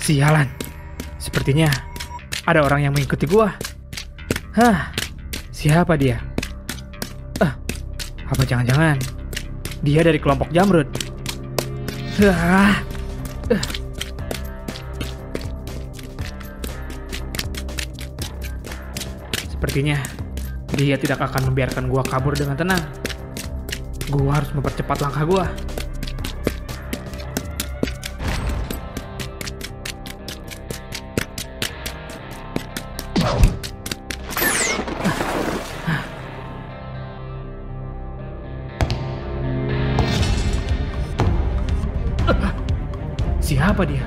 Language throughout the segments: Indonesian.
Sialan. Sepertinya ada orang yang mengikuti gua. Hah, siapa dia? Apa jangan-jangan dia dari kelompok Jamrud? Sepertinya dia tidak akan membiarkan gua kabur dengan tenang. Gua harus mempercepat langkah gua. Siapa dia?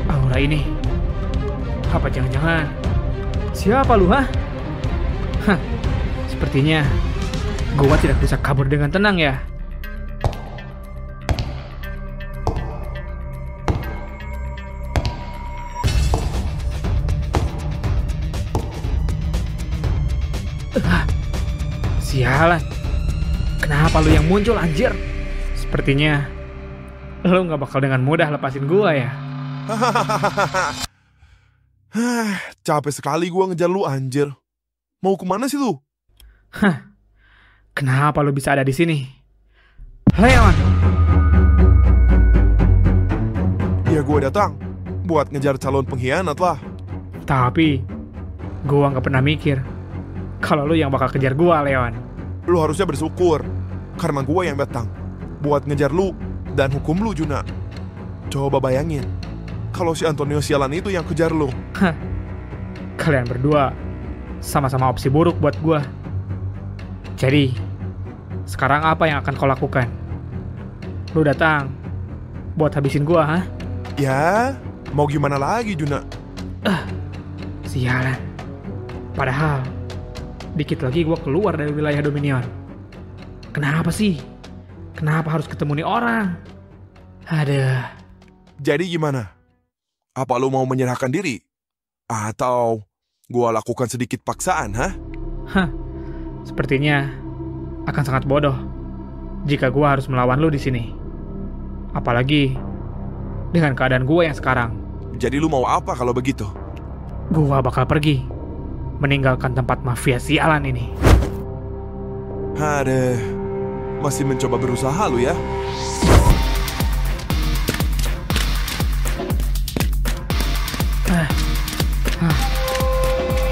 Aura ini. Apa jangan-jangan? Siapa lu, hah? Sepertinya gua tidak bisa kabur dengan tenang ya. Sialan. Kenapa lu yang muncul, anjir? Sepertinya lu gak bakal dengan mudah lepasin gua ya. Capek sekali gua ngejar lu, anjir. Mau kemana sih lu? Kenapa lu bisa ada di sini? Leon. Ya gua datang buat ngejar calon pengkhianat lah. Tapi gua gak pernah mikir kalau lu yang bakal kejar gua, Leon. Lu harusnya bersyukur karena gua yang datang buat ngejar lu dan hukum lu, Juna. Coba bayangin kalau si Antonio sialan itu yang kejar lu. Kalian berdua sama-sama opsi buruk buat gua. Jadi sekarang apa yang akan kau lakukan? Lu datang buat habisin gua, hah? Ya, mau gimana lagi, Juna? Sialan. Padahal dikit lagi gua keluar dari wilayah Dominion. Kenapa sih? Kenapa harus ketemu nih orang? Aduh. Jadi gimana? Apa lu mau menyerahkan diri? Atau gua lakukan sedikit paksaan, hah? Sepertinya akan sangat bodoh jika gua harus melawan lu di sini. Apalagi dengan keadaan gua yang sekarang. Jadi lu mau apa kalau begitu? Gua bakal pergi, meninggalkan tempat mafia sialan ini. Aduh, masih mencoba berusaha lu ya?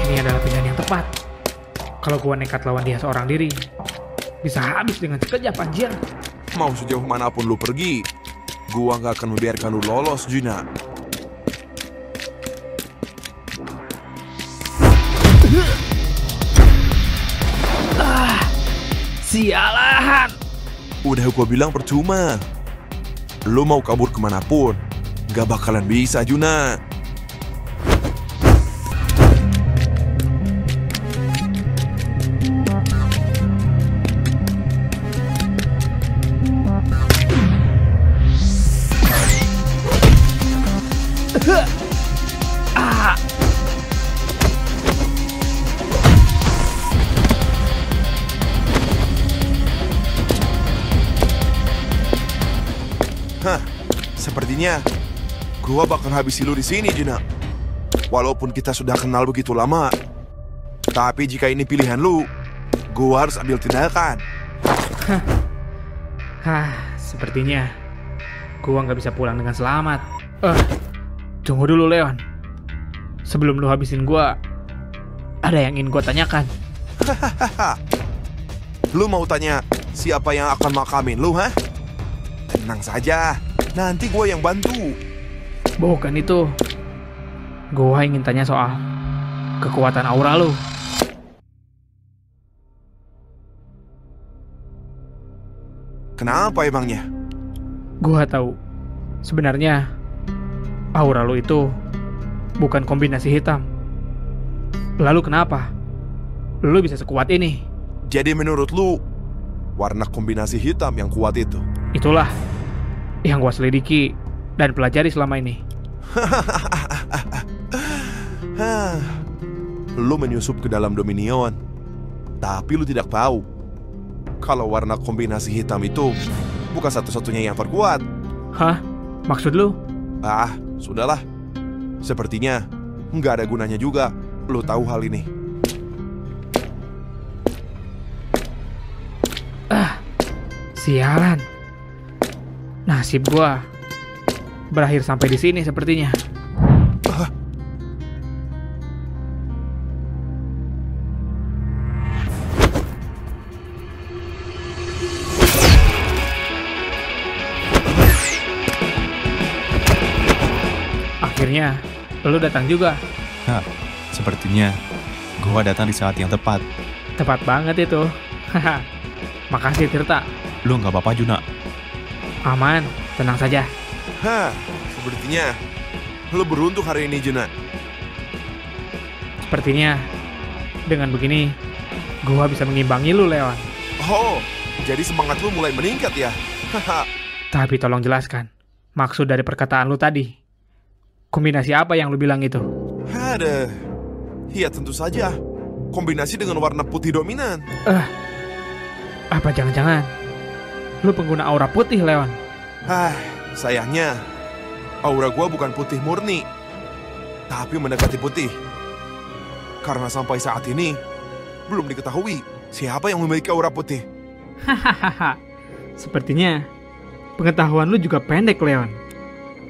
Ini adalah pilihan yang tepat. Kalau gua nekat lawan dia seorang diri, bisa habis dengan sekejap, anjir. Mau sejauh manapun lu pergi, gua gak akan membiarkan lu lolos, Juna. Sialan. Udah gua bilang percuma. Lu mau kabur kemanapun, gak bakalan bisa, Juna. Sepertinya gua bakal habisi lu di sini, Juna. Walaupun kita sudah kenal begitu lama, tapi jika ini pilihan lu, gua harus ambil tindakan. Sepertinya gua nggak bisa pulang dengan selamat. Tunggu dulu, Leon. Sebelum lu habisin gua, ada yang ingin gua tanyakan. Lu mau tanya siapa yang akan makamin lu, hah? Tenang saja, nanti gue yang bantu. Bukan itu. Gue ingin tanya soal kekuatan aura lu. Kenapa emangnya? Gue tahu. Sebenarnya aura lu itu bukan kombinasi hitam. Lalu kenapa lu bisa sekuat ini? Jadi menurut lu, warna kombinasi hitam yang kuat itu? Itulah yang gua selidiki dan pelajari selama ini. Lu menyusup ke dalam Dominion, tapi lu tidak tahu kalau warna kombinasi hitam itu bukan satu-satunya yang terkuat. Hah? Maksud lu? Ah, sudahlah. Sepertinya nggak ada gunanya juga lu tahu hal ini. Sialan. Nasib gua berakhir sampai di sini sepertinya. Akhirnya, lu datang juga. Nah, sepertinya gua datang di saat yang tepat. Tepat banget itu. Haha. Makasih Tirta. Lu nggak apa-apa, Juna? Aman, tenang saja. Hah, sepertinya lu beruntung hari ini, Juna. Sepertinya dengan begini gua bisa mengimbangi lu, Leon. Oh, jadi semangat lu mulai meningkat ya? Haha. Tapi tolong jelaskan maksud dari perkataan lu tadi. Kombinasi apa yang lu bilang itu? Ada. Ya tentu saja. Kombinasi dengan warna putih dominan. Apa jangan-jangan lu pengguna aura putih, Leon? Sayangnya aura gua bukan putih murni, tapi mendekati putih. Karena sampai saat ini belum diketahui siapa yang memiliki aura putih. Hahaha. Sepertinya pengetahuan lu juga pendek, Leon.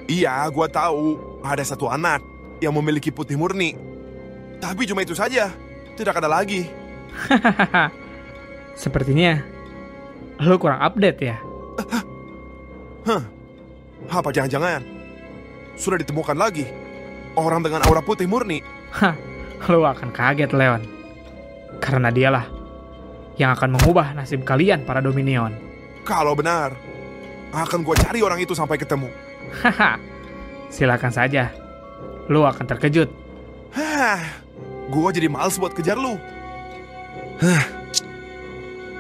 Iya, gua tahu ada satu anak yang memiliki putih murni. Tapi cuma itu saja, tidak ada lagi. Hahaha. Sepertinya lu kurang update ya. Apa jangan-jangan sudah ditemukan lagi orang dengan aura putih murni? Hah, lu akan kaget, Leon. Karena dialah yang akan mengubah nasib kalian para Dominion. Kalau benar, akan gua cari orang itu sampai ketemu. Haha. Silakan saja. Lu akan terkejut. Gua jadi males buat kejar lu.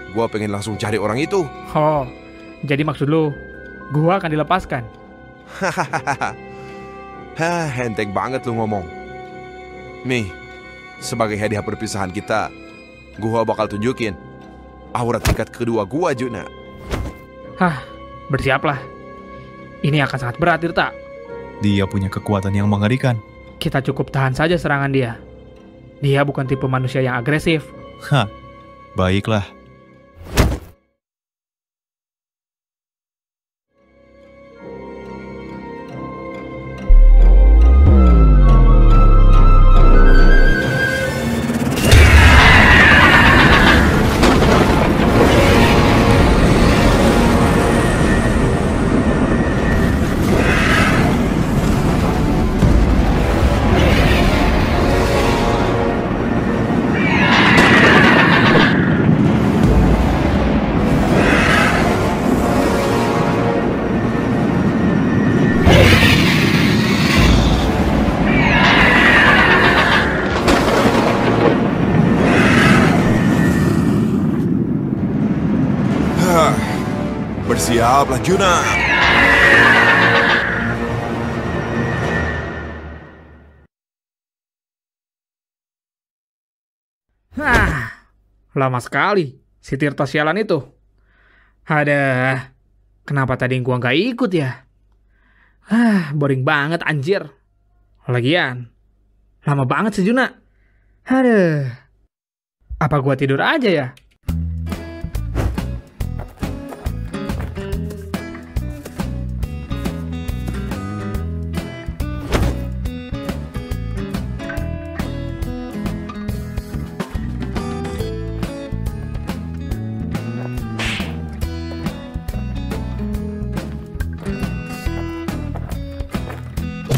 Gua pengen langsung cari orang itu. Oh, jadi maksud lu gua akan dilepaskan? Enteng banget lu ngomong. Nih, sebagai hadiah perpisahan kita, gua bakal tunjukin aura tingkat kedua gua, Juna. Hah, bersiaplah. Ini akan sangat berat, Tirta. Dia punya kekuatan yang mengerikan. Kita cukup tahan saja serangan dia. Dia bukan tipe manusia yang agresif. Hah, baiklah. Bersiaplah, Juna. Lama sekali si Tirta sialan itu. Ada, kenapa tadi gua nggak ikut ya? Boring banget anjir. Lagian, lama banget sih Juna. Apa gua tidur aja ya?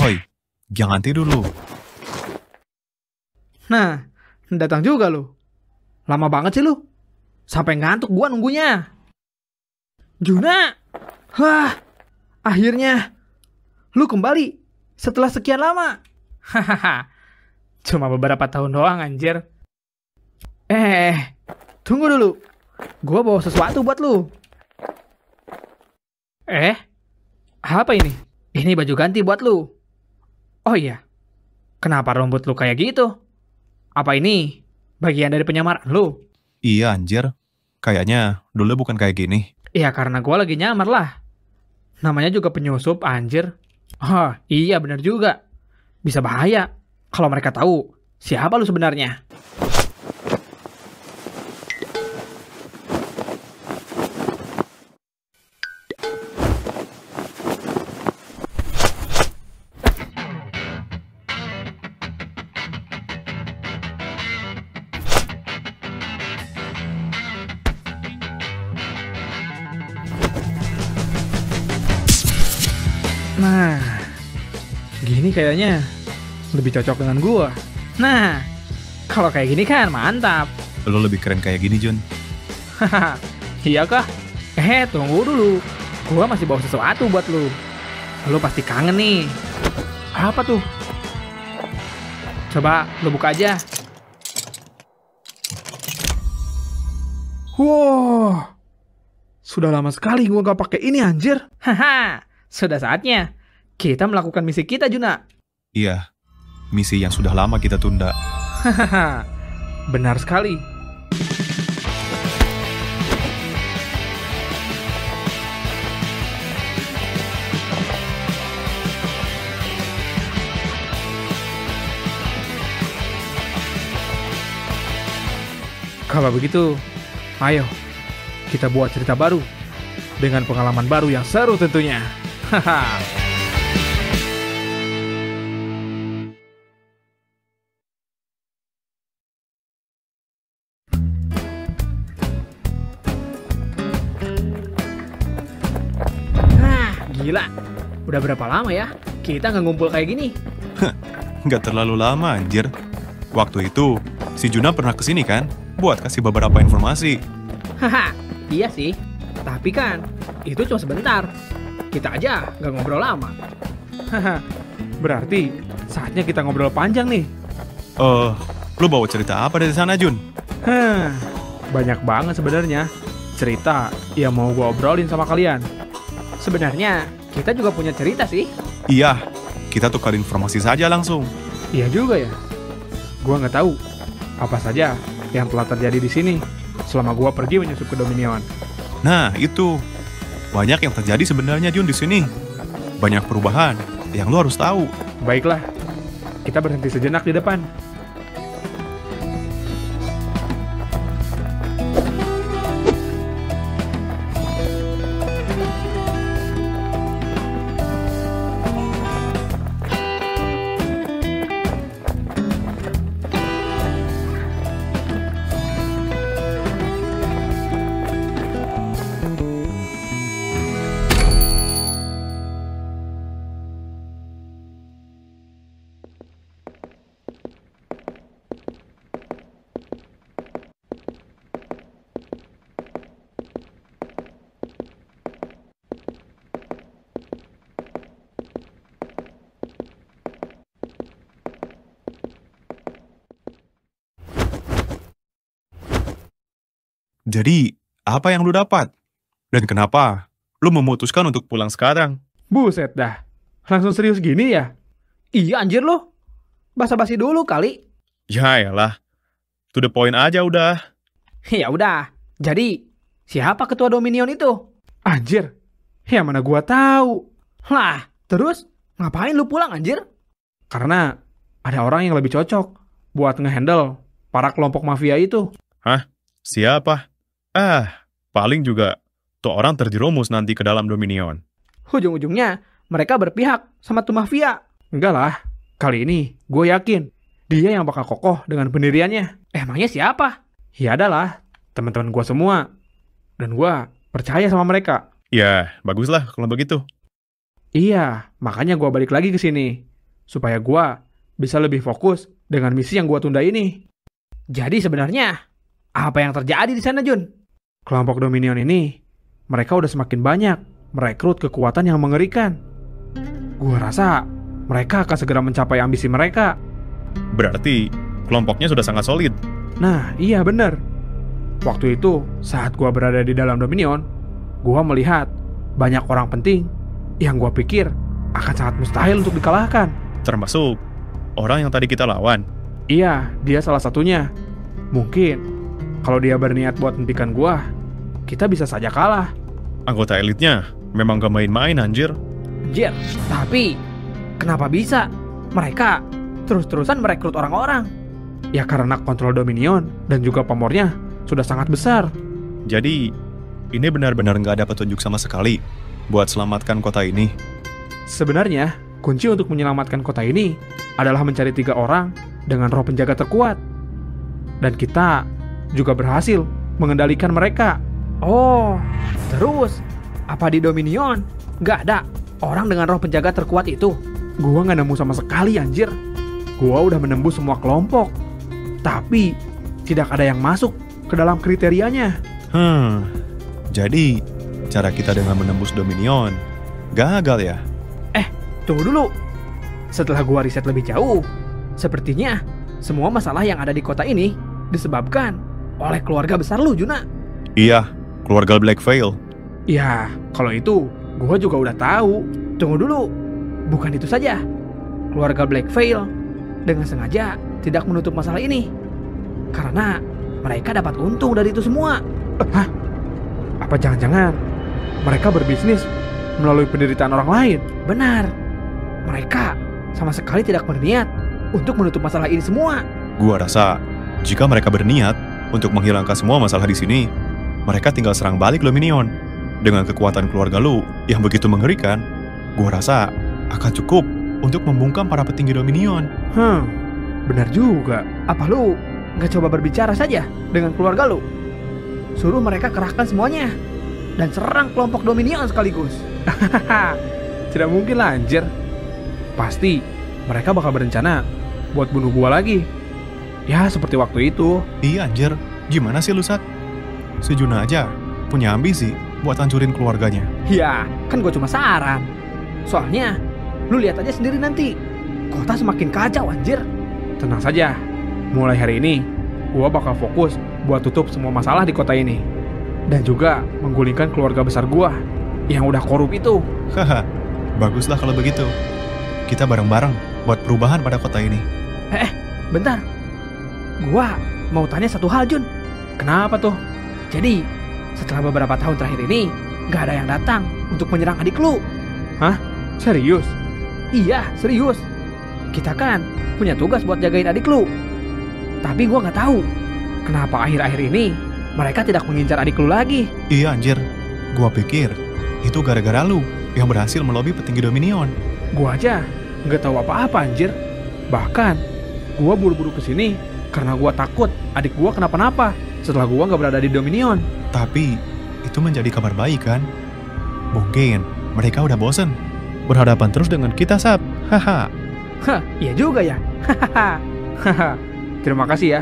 Hoi, jangan tidur lu. Nah, datang juga lu. Lama banget sih lu. Sampai ngantuk gua nunggunya. Juna! Akhirnya lu kembali setelah sekian lama. Hahaha. Cuma beberapa tahun doang anjir. Tunggu dulu. Gua bawa sesuatu buat lu. Apa ini? Ini baju ganti buat lu. Oh iya. Kenapa rambut lu kayak gitu? Apa ini bagian dari penyamaran lu? Iya anjir, Kayaknya dulu bukan kayak gini. Ya karena gue lagi nyamar lah. Namanya juga penyusup, anjir. Oh, iya bener juga. Bisa bahaya kalau mereka tahu siapa lu sebenarnya. Nah, gini kayaknya lebih cocok dengan gua. Nah, kalau kayak gini kan mantap. Lo lebih keren kayak gini, Jun. Haha, iya kah? Tunggu dulu. Gua masih bawa sesuatu buat lu. Lu pasti kangen nih. Apa tuh? Coba lu buka aja. Wow, sudah lama sekali gua gak pakai ini, anjir. Haha. Sudah saatnya kita melakukan misi kita, Juna. Iya, misi yang sudah lama kita tunda. Hahaha, benar sekali. Kalau begitu, ayo kita buat cerita baru dengan pengalaman baru yang seru tentunya. Haha. Nah, gila. Udah berapa lama ya kita nggak ngumpul kayak gini? Nggak terlalu lama, anjir. Waktu itu, si Juna pernah kesini kan? Buat kasih beberapa informasi. Haha, iya sih. Tapi kan, itu cuma sebentar. Kita aja nggak ngobrol lama. Haha, berarti saatnya kita ngobrol panjang nih. Lu bawa cerita apa dari sana, Jun? Banyak banget sebenarnya cerita yang mau gue obrolin sama kalian. Sebenarnya kita juga punya cerita sih. Iya, kita tukar informasi saja langsung. Iya juga ya. Gue nggak tahu apa saja yang telah terjadi di sini selama gue pergi menyusup ke Dominion. Nah, itu. Banyak yang terjadi sebenarnya, Jun, di sini. Banyak perubahan yang lu harus tahu. Baiklah, kita berhenti sejenak di depan. Jadi, apa yang lu dapat? Dan kenapa lu memutuskan untuk pulang sekarang? Buset dah, langsung serius gini ya? Iya anjir lo, basa-basi dulu kali. Ya elah, to the point aja udah. Ya udah, jadi siapa ketua Dominion itu? Anjir, ya mana gua tahu. Lah, terus ngapain lu pulang anjir? Karena ada orang yang lebih cocok buat ngehandle para kelompok mafia itu. Hah? Siapa? Paling juga tuh orang terjerumus nanti ke dalam Dominion. Ujung-ujungnya mereka berpihak sama tuh mafia. Enggak lah, kali ini gue yakin dia yang bakal kokoh dengan pendiriannya. Emangnya siapa? Ya adalah teman-teman gue semua. Dan gue percaya sama mereka. Ya, baguslah kalau begitu. Iya, makanya gue balik lagi ke sini. Supaya gue bisa lebih fokus dengan misi yang gue tunda ini. Jadi sebenarnya, apa yang terjadi di sana, Jun? Kelompok Dominion ini, mereka udah semakin banyak merekrut kekuatan yang mengerikan. Gua rasa mereka akan segera mencapai ambisi mereka. Berarti kelompoknya sudah sangat solid. Nah, iya bener. Waktu itu, saat gua berada di dalam Dominion, gua melihat banyak orang penting yang gua pikir akan sangat mustahil untuk dikalahkan. Termasuk orang yang tadi kita lawan. Iya, dia salah satunya. Mungkin Kalau dia berniat buat hentikan gua, kita bisa saja kalah. Anggota elitnya memang gak main-main anjir. Anjir, tapi kenapa bisa? Mereka terus-terusan merekrut orang-orang. Ya karena kontrol Dominion dan juga pamornya sudah sangat besar. Jadi, ini benar-benar gak ada petunjuk sama sekali buat selamatkan kota ini. Sebenarnya, kunci untuk menyelamatkan kota ini adalah mencari 3 orang dengan roh penjaga terkuat. Dan kita juga berhasil mengendalikan mereka. Oh, terus apa di Dominion gak ada orang dengan roh penjaga terkuat itu? Gua gak nemu sama sekali anjir. Gua udah menembus semua kelompok, tapi tidak ada yang masuk ke dalam kriterianya. Jadi cara kita dengan menembus Dominion gagal ya? Tunggu dulu. Setelah gua riset lebih jauh, sepertinya semua masalah yang ada di kota ini disebabkan oleh keluarga besar lu, Juna. Iya, keluarga Black Veil. Ya, kalau itu gua juga udah tahu. Tunggu dulu. Bukan itu saja. Keluarga Black Veil dengan sengaja tidak menutup masalah ini karena mereka dapat untung dari itu semua. Hah? Apa jangan-jangan mereka berbisnis melalui penderitaan orang lain? Benar. Mereka sama sekali tidak berniat untuk menutup masalah ini semua. Gua rasa jika mereka berniat untuk menghilangkan semua masalah di sini, mereka tinggal serang balik Dominion. Dengan kekuatan keluarga lu yang begitu mengerikan, gua rasa akan cukup untuk membungkam para petinggi Dominion. Benar juga. Apa lu nggak coba berbicara saja dengan keluarga lu? Suruh mereka kerahkan semuanya dan serang kelompok Dominion sekaligus. Tidak mungkin lah anjir. Pasti mereka bakal berencana buat bunuh gua lagi. Ya seperti waktu itu. Iya anjir, gimana sih lu Sat? Si Juna aja punya ambisi buat hancurin keluarganya. Ya kan gua cuma saran. Soalnya lu lihat aja sendiri nanti, kota semakin kacau anjir. Tenang saja, mulai hari ini gua bakal fokus buat tutup semua masalah di kota ini. Dan juga menggulingkan keluarga besar gua yang udah korup itu. Haha, baguslah kalau begitu. Kita bareng-bareng buat perubahan pada kota ini. Bentar. Gua mau tanya satu hal, Jun. Kenapa tuh? Jadi, setelah beberapa tahun terakhir ini, gak ada yang datang untuk menyerang adik lu. Hah? Serius? Iya, serius. Kita kan punya tugas buat jagain adik lu. Tapi gua gak tahu kenapa akhir-akhir ini mereka tidak mengincar adik lu lagi. Iya anjir, gua pikir itu gara-gara lu yang berhasil melobi petinggi Dominion. Gua aja nggak tahu apa-apa anjir. Bahkan gua buru-buru kesini karena gua takut adik gua kenapa-napa setelah gua nggak berada di Dominion. Tapi itu menjadi kabar baik kan? Mungkin mereka udah bosen berhadapan terus dengan kita, Sat. Haha. Iya juga ya. Haha. Terima kasih ya.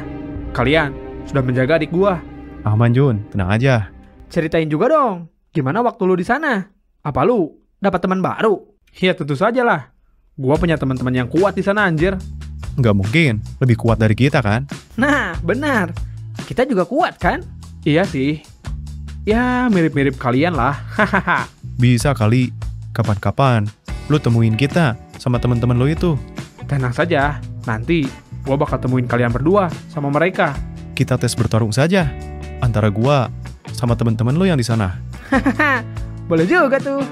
Kalian sudah menjaga adik gua. Aman Jun, tenang aja. Ceritain juga dong, gimana waktu lu di sana? Apa lu dapat teman baru? Ya tentu saja lah. Gua punya teman-teman yang kuat di sana anjir. Nggak mungkin lebih kuat dari kita kan? Nah, benar. Kita juga kuat kan? Iya sih. Ya, mirip-mirip kalian lah. Hahaha. Bisa kali, kapan-kapan lu temuin kita sama teman-teman lu itu. Tenang saja, nanti gua bakal temuin kalian berdua sama mereka. Kita tes bertarung saja antara gua sama teman-teman lu yang di sana. Hahaha. Boleh juga tuh.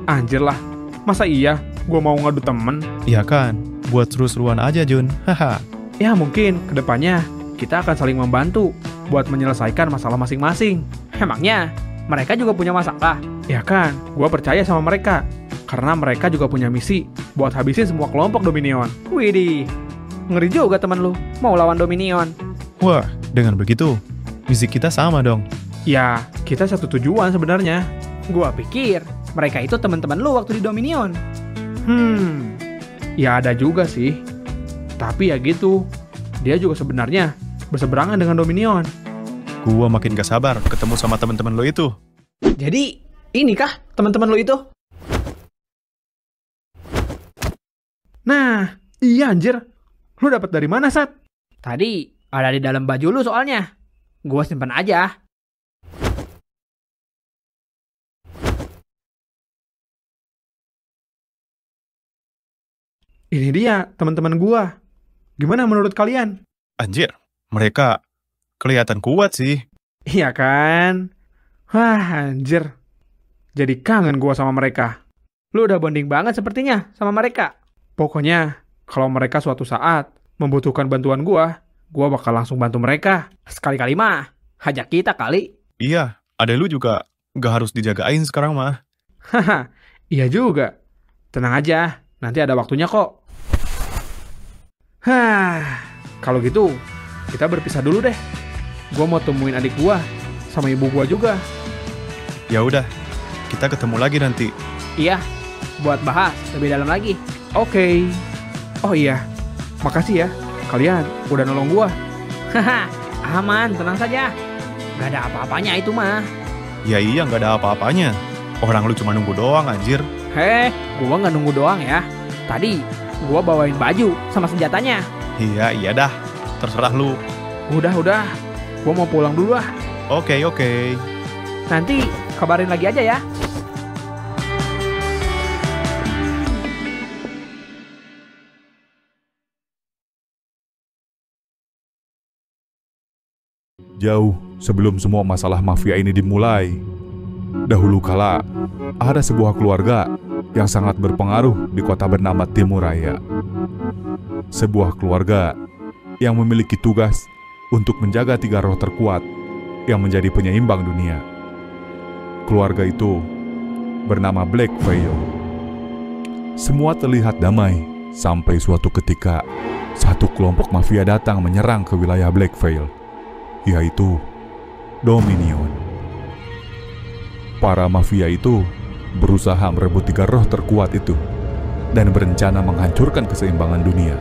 Anjir lah. Masa iya gua mau ngadu temen? Iya kan, buat seru-seruan aja Jun. Haha. Ya mungkin kedepannya kita akan saling membantu buat menyelesaikan masalah masing-masing. Emangnya mereka juga punya masalah? Ya kan, gua percaya sama mereka. Karena mereka juga punya misi buat habisin semua kelompok Dominion. Widih, ngeri juga teman lu mau lawan Dominion. Wah, dengan begitu, misi kita sama dong. Ya, kita satu tujuan sebenarnya. Gua pikir mereka itu teman-teman lu waktu di Dominion. Ya ada juga sih. Tapi ya gitu, dia juga sebenarnya berseberangan dengan Dominion. Gua makin gak sabar ketemu sama teman-teman lo itu. Jadi, inikah teman-teman lu itu? Nah, iya anjir. Lu dapat dari mana, Sat? Tadi ada di dalam baju lu soalnya. Gua simpan aja. Ini dia teman-teman gua. Gimana menurut kalian? Anjir, mereka Kelihatan kuat sih. Iya kan? Wah, anjir. Jadi kangen gua sama mereka. Lu udah bonding banget sepertinya sama mereka. Pokoknya, kalau mereka suatu saat membutuhkan bantuan gua bakal langsung bantu mereka. Sekali-kali mah, hajak kita kali. Iya, adek lu juga gak harus dijagain sekarang mah. Haha, iya juga. Tenang aja, nanti ada waktunya kok. Kalau gitu, kita berpisah dulu deh. Gua mau temuin adik gua sama ibu gua juga. Ya udah, kita ketemu lagi nanti. Iya, buat bahas lebih dalam lagi. Oke. Oh iya, makasih ya. Kalian udah nolong gua. Haha, aman, tenang saja. Gak ada apa-apanya itu mah. Ya iya, gak ada apa-apanya. Orang lu cuma nunggu doang anjir. Gua gak nunggu doang ya. Tadi gua bawain baju sama senjatanya. Iya dah. Terserah lu. Udah. Gua mau pulang dulu ah. Oke. Nanti kabarin lagi aja ya. Jauh sebelum semua masalah mafia ini dimulai, dahulu kala ada sebuah keluarga yang sangat berpengaruh di kota bernama Timuraya. Sebuah keluarga yang memiliki tugas untuk menjaga 3 roh terkuat yang menjadi penyeimbang dunia. Keluarga itu bernama Black Veil. Semua terlihat damai sampai suatu ketika satu kelompok mafia datang menyerang ke wilayah Black Veil, yaitu Dominion. Para mafia itu berusaha merebut 3 roh terkuat itu dan berencana menghancurkan keseimbangan dunia.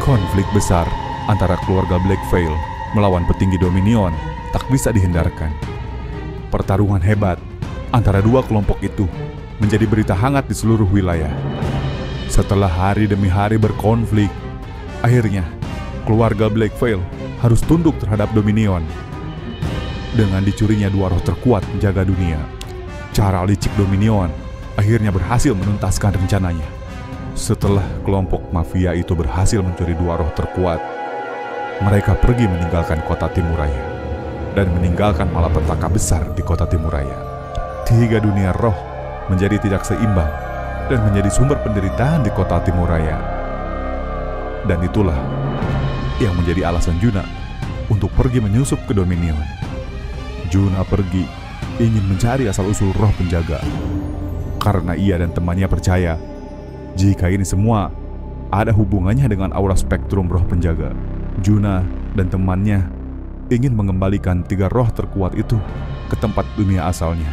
Konflik besar antara keluarga Black Veil melawan petinggi Dominion tak bisa dihindarkan. Pertarungan hebat antara 2 kelompok itu menjadi berita hangat di seluruh wilayah. Setelah hari demi hari berkonflik, akhirnya keluarga Black Veil harus tunduk terhadap Dominion. Dengan dicurinya 2 roh terkuat menjaga dunia, cara licik Dominion akhirnya berhasil menuntaskan rencananya. Setelah kelompok mafia itu berhasil mencuri 2 roh terkuat, mereka pergi meninggalkan kota Timuraya dan meninggalkan malapetaka besar di kota Timuraya. 3 dunia roh menjadi tidak seimbang dan menjadi sumber penderitaan di kota Timuraya. Dan itulah yang menjadi alasan Juna untuk pergi menyusup ke Dominion. Juna pergi ingin mencari asal-usul roh penjaga, karena ia dan temannya percaya jika ini semua ada hubungannya dengan aura spektrum roh penjaga. Juna dan temannya ingin mengembalikan 3 roh terkuat itu ke tempat dunia asalnya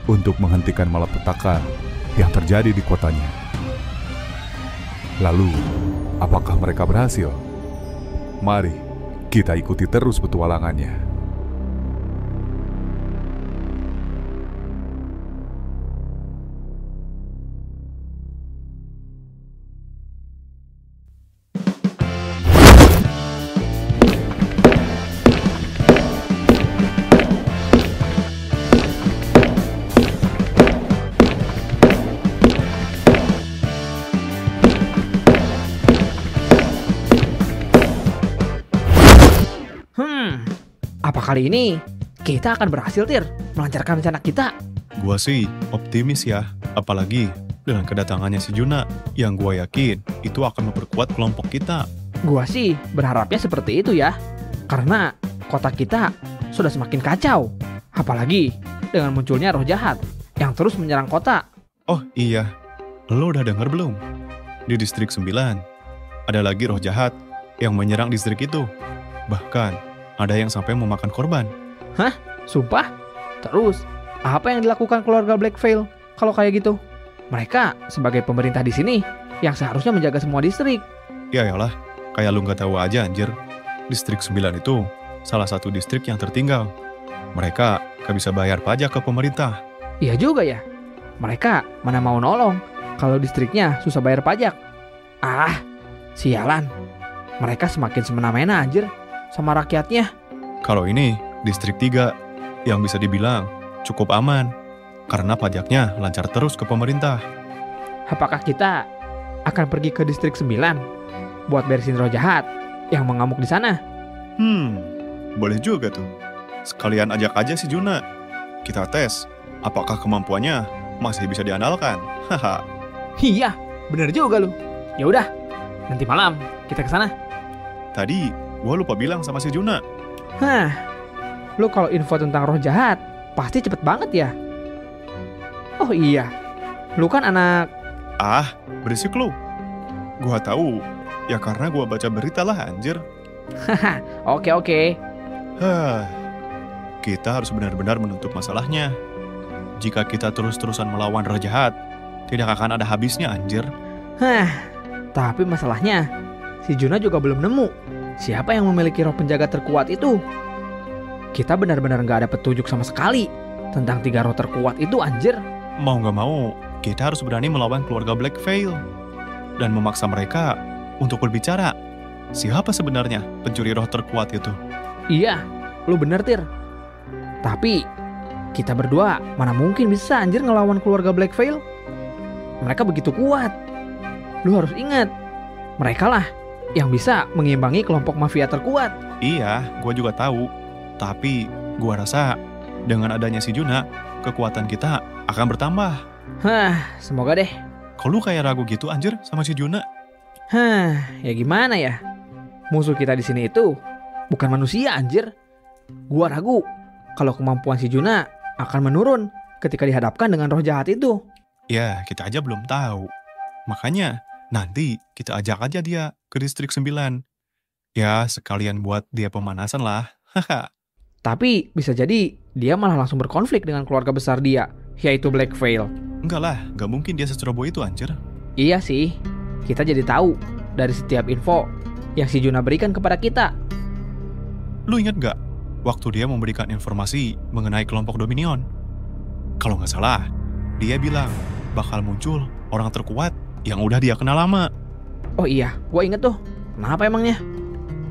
untuk menghentikan malapetaka yang terjadi di kotanya. Lalu, apakah mereka berhasil? Mari kita ikuti terus petualangannya. Apa kali ini kita akan berhasil, Tir, melancarkan rencana kita? Gua sih optimis ya, apalagi dengan kedatangannya si Juna yang gua yakin itu akan memperkuat kelompok kita. Gua sih berharapnya seperti itu ya, karena kota kita sudah semakin kacau. Apalagi dengan munculnya roh jahat yang terus menyerang kota. Oh iya, lo udah denger belum? Di distrik 9 ada lagi roh jahat yang menyerang distrik itu. Bahkan ada yang sampai memakan korban. Hah? Sumpah? Terus, apa yang dilakukan keluarga Black Veil kalau kayak gitu? Mereka sebagai pemerintah di sini yang seharusnya menjaga semua distrik. Ya yalah, kayak lu nggak tahu aja anjir. Distrik 9 itu salah satu distrik yang tertinggal. Mereka gak bisa bayar pajak ke pemerintah. Iya juga ya. Mereka mana mau nolong kalau distriknya susah bayar pajak. Ah, sialan. Mereka semakin semena-mena anjir sama rakyatnya. Kalau ini distrik 3 yang bisa dibilang cukup aman karena pajaknya lancar terus ke pemerintah. Apakah kita akan pergi ke distrik 9 buat beresin roh jahat yang mengamuk di sana? Boleh juga tuh. Sekalian ajak aja si Juna. Kita tes, apakah kemampuannya masih bisa diandalkan. Haha. Iya, bener juga lu. Ya udah, nanti malam kita ke sana. Tadi gua lupa bilang sama si Juna. Lu kalau info tentang roh jahat pasti cepet banget ya. Oh iya, lu kan anak... Berisik lu. Gua tahu, ya karena gua baca berita lah anjir. Oke. Kita harus benar-benar menutup masalahnya. Jika kita terus-terusan melawan roh jahat, tidak akan ada habisnya anjir. Tapi masalahnya, si Juna juga belum nemu siapa yang memiliki roh penjaga terkuat itu. Kita benar-benar gak ada petunjuk sama sekali tentang 3 roh terkuat itu anjir. Mau gak mau, kita harus berani melawan keluarga Black Veil dan memaksa mereka untuk berbicara. Siapa sebenarnya pencuri roh terkuat itu? Iya, lu bener Tir. Tapi kita berdua mana mungkin bisa anjir ngelawan keluarga Black Veil. Mereka begitu kuat. Lu harus ingat, mereka lah yang bisa mengimbangi kelompok mafia terkuat. Iya, gua juga tahu. Tapi gua rasa dengan adanya si Juna, kekuatan kita akan bertambah. Semoga deh. Kok lu kayak ragu gitu anjir sama si Juna? Ya gimana ya? Musuh kita di sini itu bukan manusia anjir. Gua ragu kalau kemampuan si Juna akan menurun ketika dihadapkan dengan roh jahat itu. Ya, kita aja belum tahu. Makanya nanti kita ajak aja dia ke distrik 9. Ya, sekalian buat dia pemanasan lah. Tapi bisa jadi dia malah langsung berkonflik dengan keluarga besar dia, yaitu Black Veil. Enggak lah, gak mungkin dia seceroboh itu anjir. Iya sih, kita jadi tahu dari setiap info yang si Juna berikan kepada kita. Lu ingat gak waktu dia memberikan informasi mengenai kelompok Dominion? Kalau gak salah, dia bilang bakal muncul orang terkuat yang udah dia kenal lama. Oh iya, gua inget tuh. Kenapa emangnya?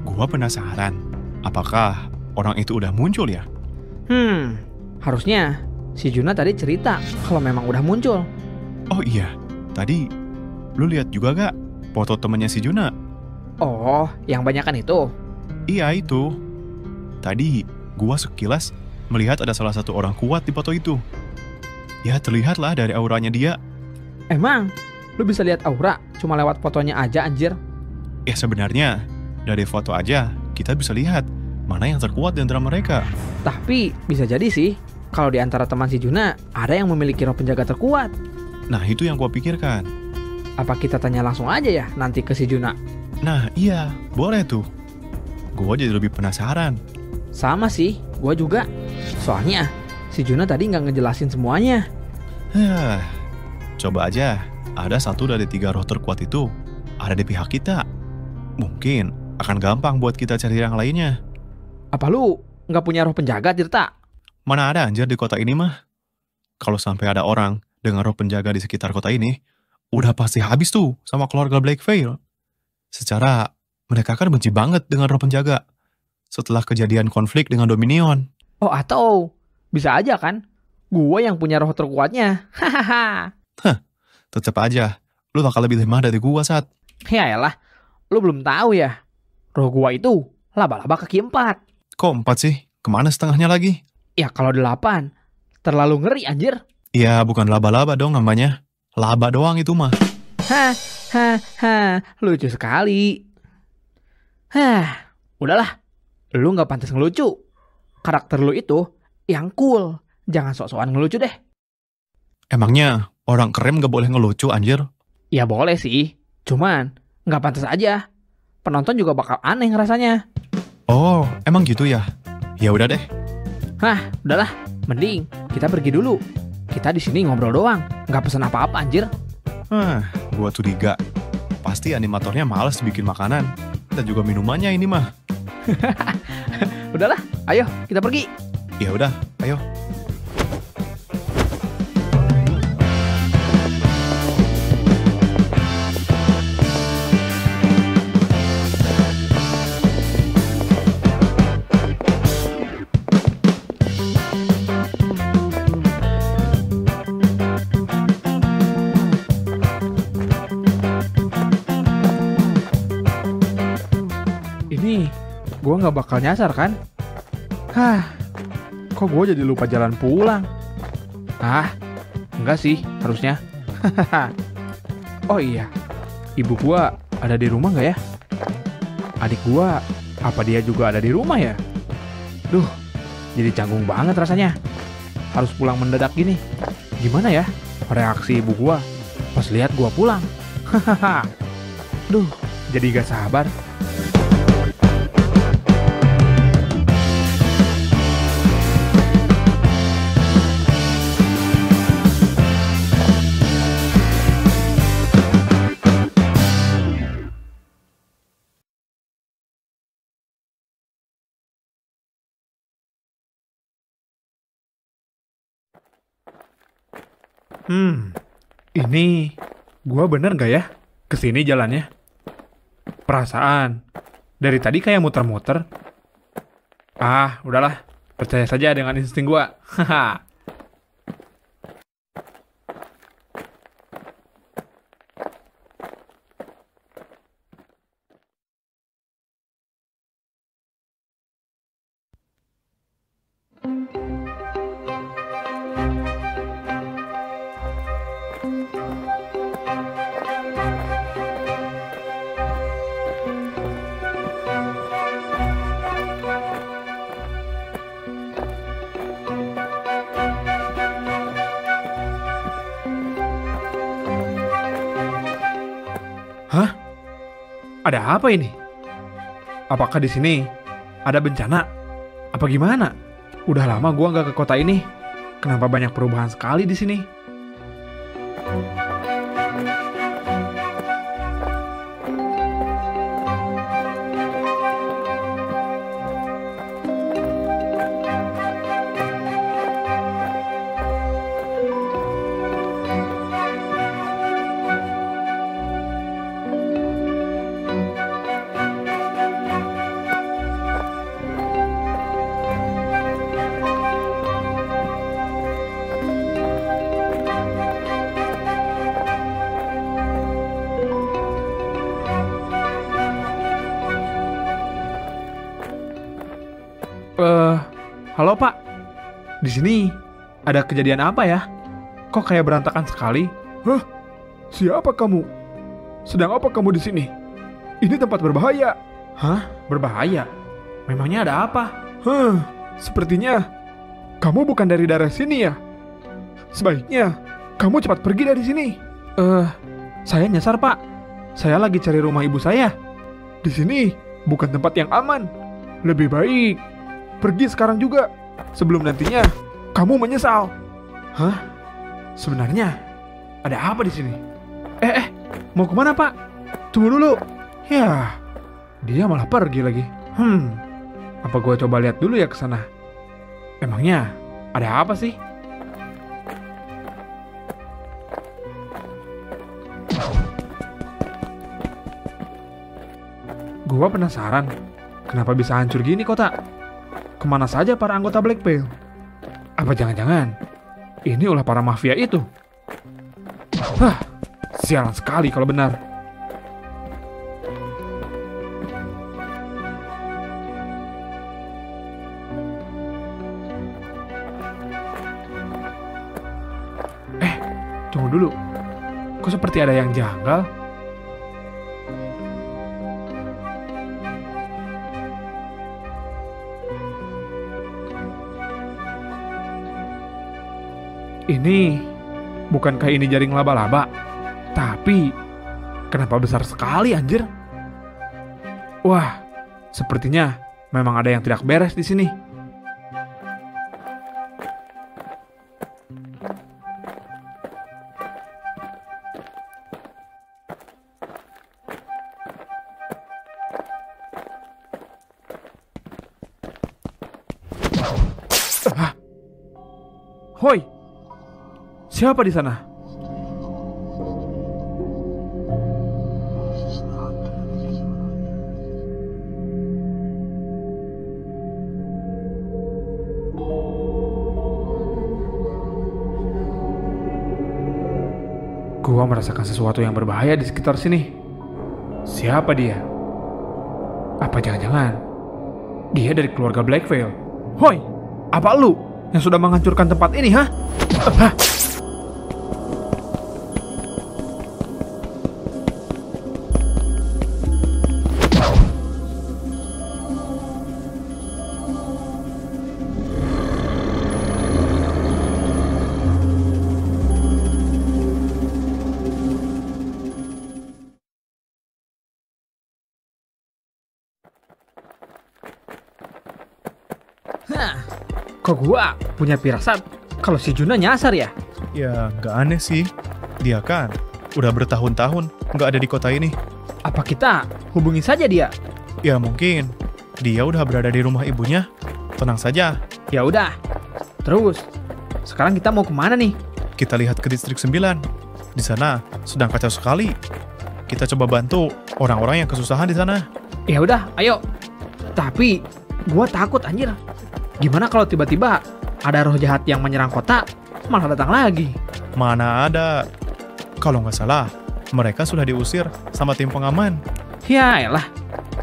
Gua penasaran, apakah orang itu udah muncul ya? Harusnya si Juna tadi cerita kalau memang udah muncul. Oh iya, tadi lu lihat juga gak foto temennya si Juna? Oh, yang banyakan itu? Iya itu. Tadi gua sekilas melihat ada salah satu orang kuat di foto itu. Ya terlihatlah dari auranya dia. Emang? Lu bisa lihat aura cuma lewat fotonya aja anjir? Ya sebenarnya dari foto aja kita bisa lihat mana yang terkuat di antara mereka. Tapi bisa jadi sih kalau di antara teman si Juna ada yang memiliki roh penjaga terkuat. Nah itu yang gua pikirkan. Apa kita tanya langsung aja ya nanti ke si Juna? Nah iya, boleh tuh. Gua jadi lebih penasaran. Sama sih, gua juga. Soalnya si Juna tadi nggak ngejelasin semuanya. Coba aja ada 1 dari 3 roh terkuat itu ada di pihak kita. Mungkin akan gampang buat kita cari yang lainnya. Apa lu nggak punya roh penjaga, Tirta? Mana ada anjir di kota ini mah. Kalau sampai ada orang dengan roh penjaga di sekitar kota ini, udah pasti habis tuh sama keluarga Black Veil. Secara mereka kan benci banget dengan roh penjaga setelah kejadian konflik dengan Dominion. Oh, atau bisa aja kan gua yang punya roh terkuatnya. Hahaha. Tetep aja lu bakal lebih lemah dari gua, Sat. Ya elah, lu belum tahu ya. Roh gua itu laba-laba kaki 4. Kok 4 sih? Kemana setengahnya lagi? Ya kalau 8 terlalu ngeri anjir. Ya bukan laba-laba dong namanya. Laba doang itu mah. Lucu sekali. Udahlah. Lu gak pantas ngelucu. Karakter lu itu yang cool. Jangan sok-sokan ngelucu deh. Emangnya orang keren gak boleh ngelucu anjir? Ya boleh sih. Cuman gak pantas aja. Penonton juga bakal aneh rasanya. Oh, emang gitu ya? Ya udah deh. Udahlah. Mending kita pergi dulu. Kita di sini ngobrol doang. Gak pesen apa-apa anjir. Gua curiga. Pasti animatornya males bikin makanan. Dan juga minumannya ini mah. Udahlah, ayo kita pergi. Ya udah, ayo. nggak bakal nyasar kan? Hah, kok gue jadi lupa jalan pulang? Ah, enggak sih, harusnya. Oh iya, ibu gue ada di rumah nggak ya? Adik gue, apa dia juga ada di rumah ya? Duh, jadi canggung banget rasanya. Harus pulang mendadak gini. Gimana ya reaksi ibu gue pas lihat gue pulang? Hahaha. Duh, jadi gak sabar. Ini gua bener gak ya kesini jalannya? Perasaan dari tadi kayak muter-muter. Ah, udahlah, percaya saja dengan insting gua. Haha. Hah? Ada apa ini? Apakah di sini ada bencana? Apa gimana? Udah lama gua nggak ke kota ini. Kenapa banyak perubahan sekali di sini? Halo Pak, di sini ada kejadian apa ya? Kok kayak berantakan sekali? Hah? Siapa kamu? Sedang apa kamu di sini? Ini tempat berbahaya. Hah? Berbahaya? Memangnya ada apa? Sepertinya kamu bukan dari daerah sini ya? Sebaiknya kamu cepat pergi dari sini. Saya nyasar Pak. Saya lagi cari rumah ibu saya. Di sini bukan tempat yang aman. Lebih baik pergi sekarang juga, sebelum nantinya kamu menyesal. Hah? Sebenarnya ada apa di sini? Mau kemana Pak? Tunggu dulu. Ya, dia malah pergi lagi. Apa gua coba lihat dulu ya ke sana? Emangnya ada apa sih? Gua penasaran, kenapa bisa hancur gini kota? Kemana saja para anggota Black Veil? Apa jangan-jangan ini ulah para mafia itu? Hah, sialan sekali kalau benar. Tunggu dulu. Kok seperti ada yang janggal? Ini, bukankah ini jaring laba-laba? Tapi, kenapa besar sekali anjir? Wah, sepertinya memang ada yang tidak beres di sini. Hoi! Siapa di sana? Gua merasakan sesuatu yang berbahaya di sekitar sini. Siapa dia? Apa jangan-jangan Dia dari keluarga Blackveil. Hoi, apa lu yang sudah menghancurkan tempat ini, hah? Hah? Kok gua punya firasat kalau si Juna nyasar ya? Ya, nggak aneh sih. Dia kan udah bertahun-tahun nggak ada di kota ini. Apa kita hubungi saja dia? Ya mungkin dia udah berada di rumah ibunya. Tenang saja, Ya udah. Terus, sekarang kita mau kemana nih? kita lihat ke distrik 9. Di sana sedang kacau sekali. Kita coba bantu orang-orang yang kesusahan di sana. Ya udah, ayo. Tapi, gua takut anjir. Gimana kalau tiba-tiba ada roh jahat yang menyerang kota, malah datang lagi? Mana ada. Kalau nggak salah, mereka sudah diusir sama tim pengaman. Ya elah,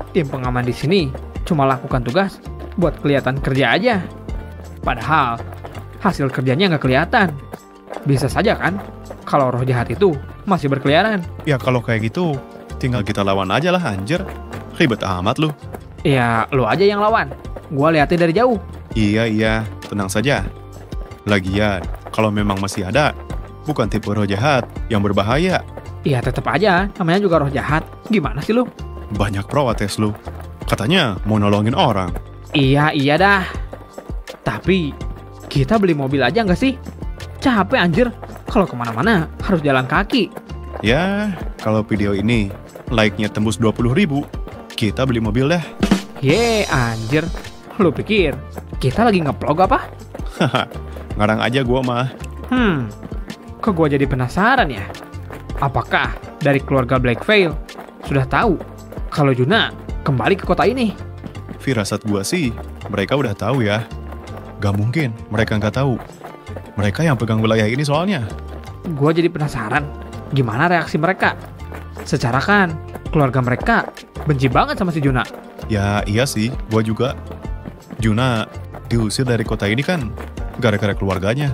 tim pengaman di sini cuma lakukan tugas buat kelihatan kerja aja. Padahal, hasil kerjanya nggak kelihatan. Bisa saja kan, kalau roh jahat itu masih berkeliaran. Ya kalau kayak gitu, tinggal kita lawan aja lah anjir. Ribet amat lu. Ya, lu aja yang lawan. Gua liatin dari jauh. Iya, tenang saja. Lagian, kalau memang masih ada, bukan tipe roh jahat yang berbahaya. Ya tetap aja, namanya juga roh jahat. Gimana sih lu? Banyak protes lu. Katanya mau nolongin orang. Iya dah. Tapi, kita beli mobil aja nggak sih? Capek anjir, kalau kemana-mana harus jalan kaki. Ya, kalau video ini like-nya tembus 20.000, kita beli mobil deh. Ye anjir, lu pikir kita lagi nge-vlog apa? Haha, ngarang aja gua mah. Kok gua jadi penasaran ya? Apakah dari keluarga Blackveil sudah tahu kalau Juna kembali ke kota ini? Firasat gua sih, mereka udah tahu ya. Gak mungkin mereka nggak tahu. Mereka yang pegang wilayah ini soalnya. Gua jadi penasaran, gimana reaksi mereka? Secara kan, keluarga mereka benci banget sama si Juna. Ya iya sih, gua juga. Juna diusir dari kota ini kan gara-gara keluarganya.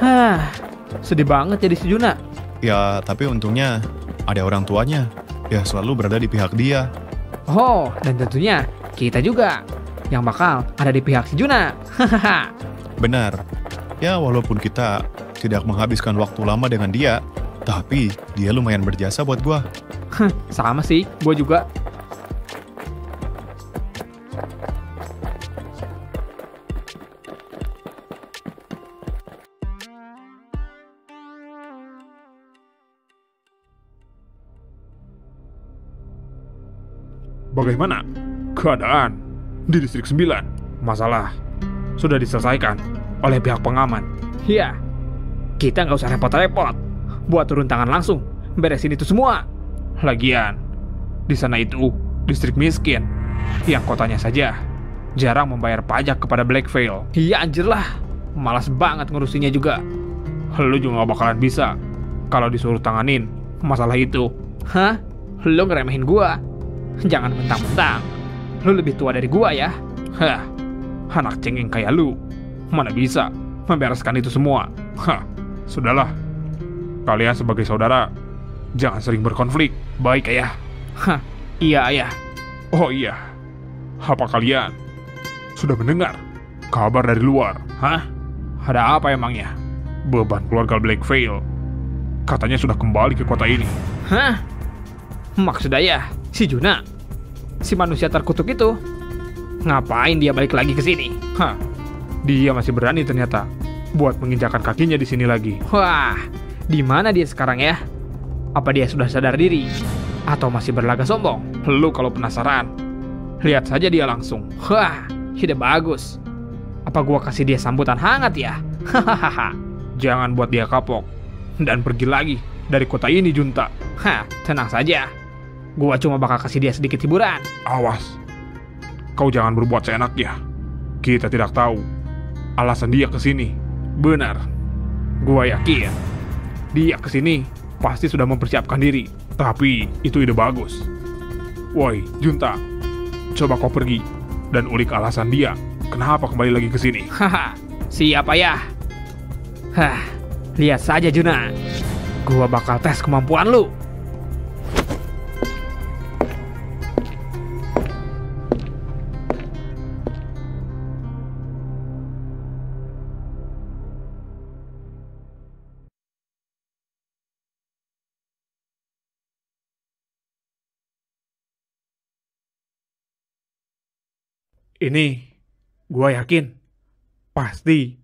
Hah, sedih banget jadi si Juna. Ya, tapi untungnya ada orang tuanya. Ya selalu berada di pihak dia. Oh, dan tentunya kita juga yang bakal ada di pihak si Juna. Hahaha. Benar. Ya walaupun kita tidak menghabiskan waktu lama dengan dia, tapi dia lumayan berjasa buat gua. Sama sih, gue juga. Bagaimana keadaan di distrik 9? Masalah sudah diselesaikan oleh pihak pengaman. Iya, kita nggak usah repot-repot buat turun tangan langsung beresin itu semua. Lagian, di sana itu distrik miskin yang kotanya saja jarang membayar pajak kepada Blackveil. Iya anjir lah, malas banget ngurusinnya juga. Lu juga gak bakalan bisa kalau disuruh tanganin masalah itu. Hah? Lu ngeremehin gua? Jangan mentang-mentang lu lebih tua dari gua ya. Hah, anak cengeng kayak lu mana bisa membereskan itu semua. Hah, sudahlah. Kalian sebagai saudara jangan sering berkonflik, baik ayah? Hah, iya ayah. Oh iya, apa kalian sudah mendengar kabar dari luar? Hah? Ada apa emangnya? Beban keluarga Blackveil katanya sudah kembali ke kota ini. Hah? Maksud ayah, si Juna, si manusia terkutuk itu, ngapain dia balik lagi ke sini? Hah, dia masih berani ternyata buat menginjakan kakinya di sini lagi. Wah, di mana dia sekarang ya? Apa dia sudah sadar diri? Atau masih berlagak sombong? Lu kalau penasaran, lihat saja dia langsung. Wah, ide bagus. Apa gua kasih dia sambutan hangat ya? Hahaha. Jangan buat dia kapok dan pergi lagi dari kota ini, Junta. Hah, tenang saja. Gua cuma bakal kasih dia sedikit hiburan. Awas, kau jangan berbuat seenaknya. Kita tidak tahu alasan dia kesini. Benar, gua yakin dia kesini pasti sudah mempersiapkan diri. Tapi itu ide bagus. Woi, Junta, coba kau pergi dan ulik alasan dia kenapa kembali lagi ke sini. Haha, siapa ya? Hah, lihat saja Juna. Gua bakal tes kemampuan lu. Ini, gua yakin, pasti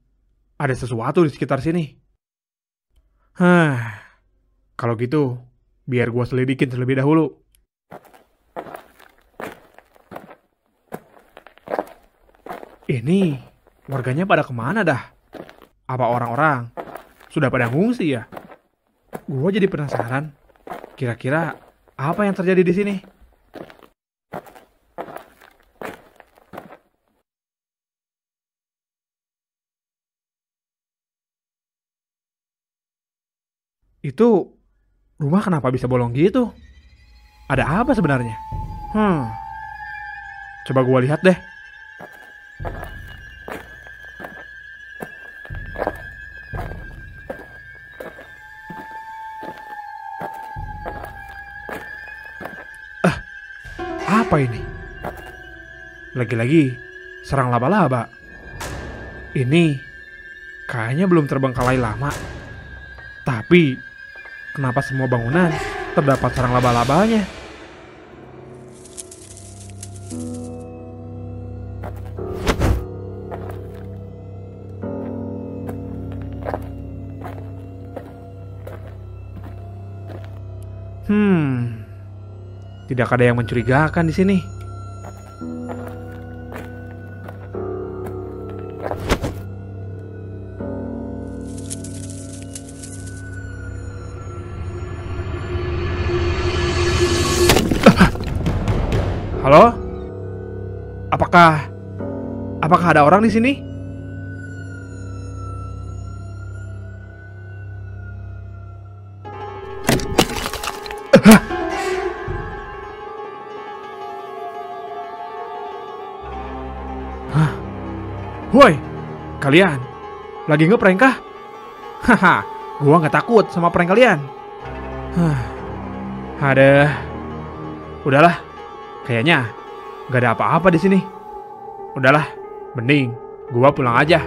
ada sesuatu di sekitar sini. Kalau gitu, biar gua selidikin terlebih dahulu. Ini, warganya pada kemana dah? Apa orang-orang sudah pada ngungsi ya? Gua jadi penasaran, kira-kira apa yang terjadi di sini? Itu rumah kenapa bisa bolong gitu? Ada apa sebenarnya? Coba gua lihat deh. Apa ini? Lagi-lagi serang laba-laba. Ini kayaknya belum terbengkalai lama. Tapi kenapa semua bangunan terdapat sarang laba-labanya? Tidak ada yang mencurigakan di sini. Halo? Apakah ada orang di sini? Woi, kalian lagi ngeprank kah? Haha, gua nggak takut sama prank kalian. Udahlah, kayaknya nggak ada apa-apa di sini. Udahlah, mending gua pulang aja.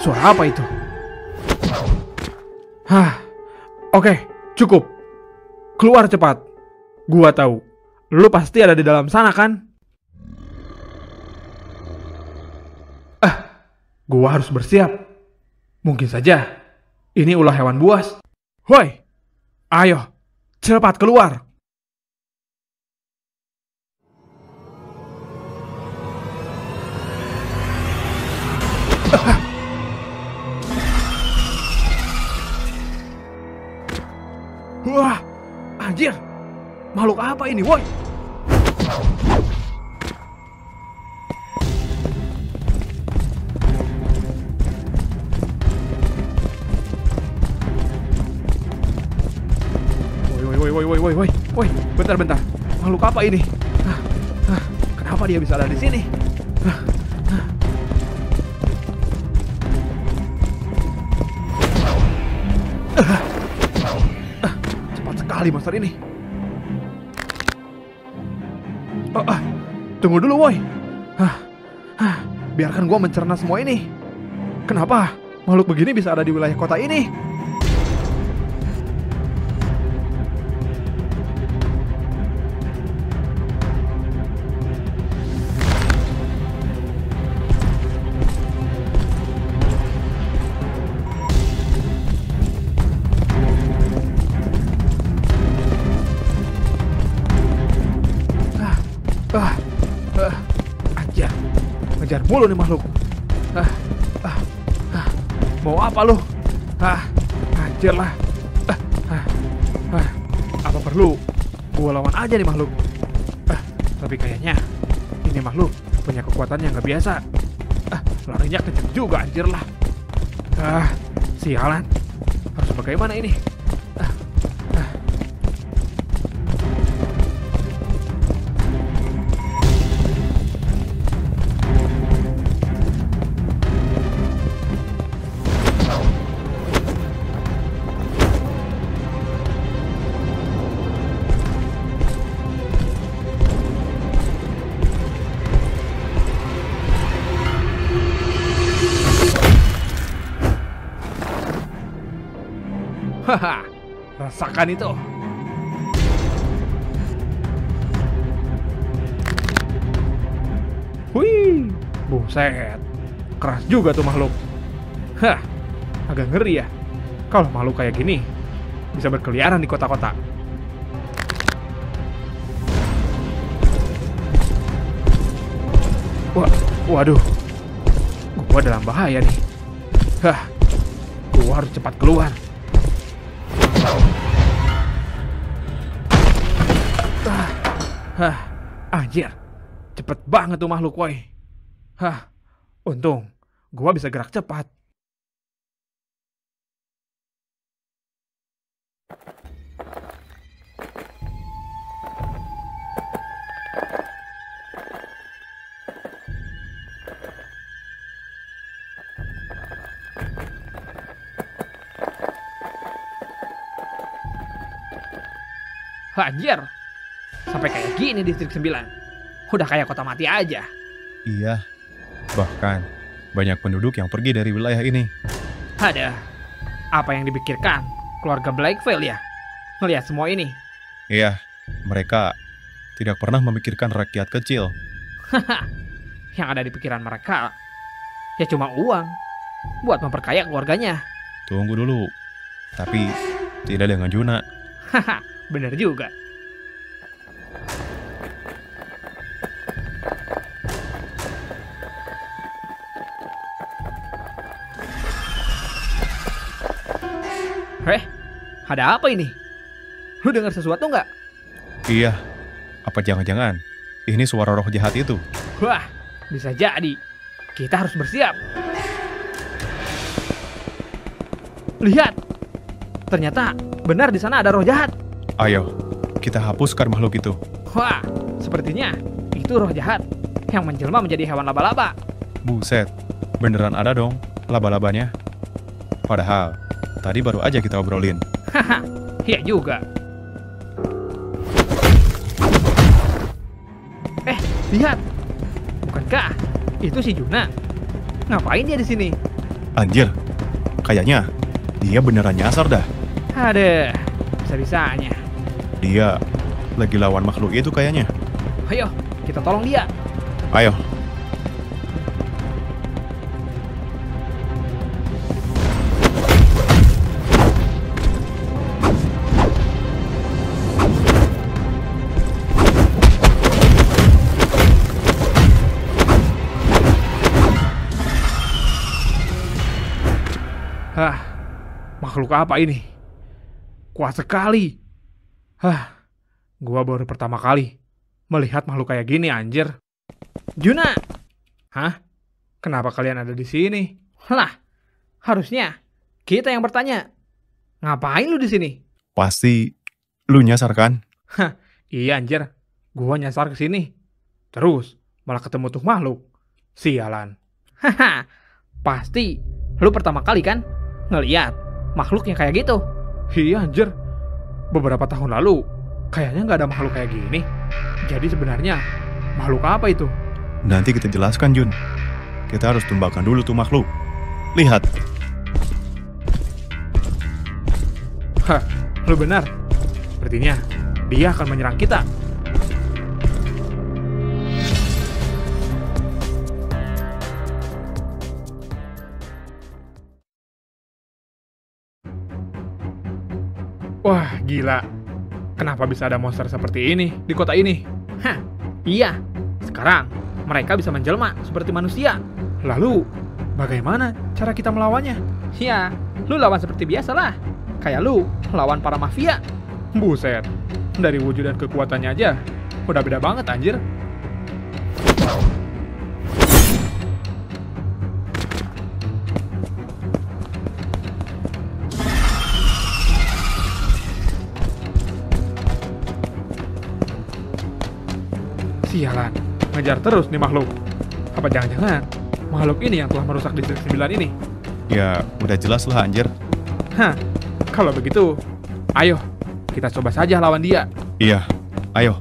Suara apa itu? Oke, cukup. Keluar cepat. Gua tahu, lu pasti ada di dalam sana kan? Gua harus bersiap. Mungkin saja ini ulah hewan buas. Woi, ayo, cepat keluar. Wah, anjir. Makhluk apa ini, woi? Woi, bentar. Makhluk apa ini? Kenapa dia bisa ada di sini? Cepat sekali monster ini. Tunggu dulu, woi. Biarkan gua mencerna semua ini. Kenapa makhluk begini bisa ada di wilayah kota ini? Anjir, ngejar mulu nih makhluk. Mau apa lu? Anjir lah. Apa perlu gua lawan aja nih makhluk? Tapi kayaknya ini makhluk punya kekuatan yang gak biasa. larinya kenceng juga anjir lah. Sialan. Harus bagaimana ini? Haha, rasakan itu. Wih, buset. Keras juga tuh makhluk. Agak ngeri ya. Kalau makhluk kayak gini bisa berkeliaran di kota-kota. Waduh. Gua dalam bahaya nih. Gua harus cepat keluar. Anjir, cepet banget tuh makhluk, woy. Untung gua bisa gerak cepat. Anjir, sampai kayak gini distrik 9. Udah kayak kota mati aja. Iya, bahkan banyak penduduk yang pergi dari wilayah ini. Ada, apa yang dipikirkan keluarga Blackveil ya? Ngelihat semua ini. Iya, mereka tidak pernah memikirkan rakyat kecil. Yang ada di pikiran mereka ya cuma uang buat memperkaya keluarganya. Tunggu dulu, tapi tidak dengan Juna. Bener juga. Ada apa ini? Lu dengar sesuatu nggak? Iya, apa jangan-jangan ini suara roh jahat itu? Wah, bisa jadi. Kita harus bersiap. Lihat, ternyata benar di sana ada roh jahat. Ayo, kita hapuskan makhluk itu. Wah, sepertinya itu roh jahat yang menjelma menjadi hewan laba-laba. Buset, beneran ada dong laba-labanya. Padahal tadi baru aja kita obrolin. Iya juga. Lihat. Bukankah itu si Juna? Ngapain dia di sini? Anjir, kayaknya dia beneran nyasar dah. Ada, bisa-bisanya. Dia lagi lawan makhluk itu kayaknya. Ayo, kita tolong dia. Ayo. Makhluk apa ini? Kuat sekali. Gua baru pertama kali melihat makhluk kayak gini, anjir. Juna! Kenapa kalian ada di sini? Lah, harusnya kita yang bertanya. Ngapain lu di sini? Pasti lu nyasar kan? Iya, anjir. Gua nyasar ke sini. Terus malah ketemu tuh makhluk. Sialan. Pasti lu pertama kali kan ngeliat makhluk yang kayak gitu. Iya, anjir. Beberapa tahun lalu kayaknya nggak ada makhluk kayak gini. Jadi sebenarnya makhluk apa itu? Nanti kita jelaskan, Jun. Kita harus tumbangkan dulu tuh makhluk. Lihat. Lu benar. Sepertinya dia akan menyerang kita. Wah, gila. Kenapa bisa ada monster seperti ini di kota ini? Iya. Sekarang mereka bisa menjelma seperti manusia. Lalu, bagaimana cara kita melawannya? Ya, lu lawan seperti biasa lah. Kayak lu lawan para mafia. Buset, dari wujud dan kekuatannya aja udah beda banget, anjir. Sialan, ngejar terus nih makhluk. Apa jangan-jangan makhluk ini yang telah merusak distrik 9 ini? Ya, udah jelas lah anjir. Hah, kalau begitu, ayo kita coba saja lawan dia. Iya, ayo.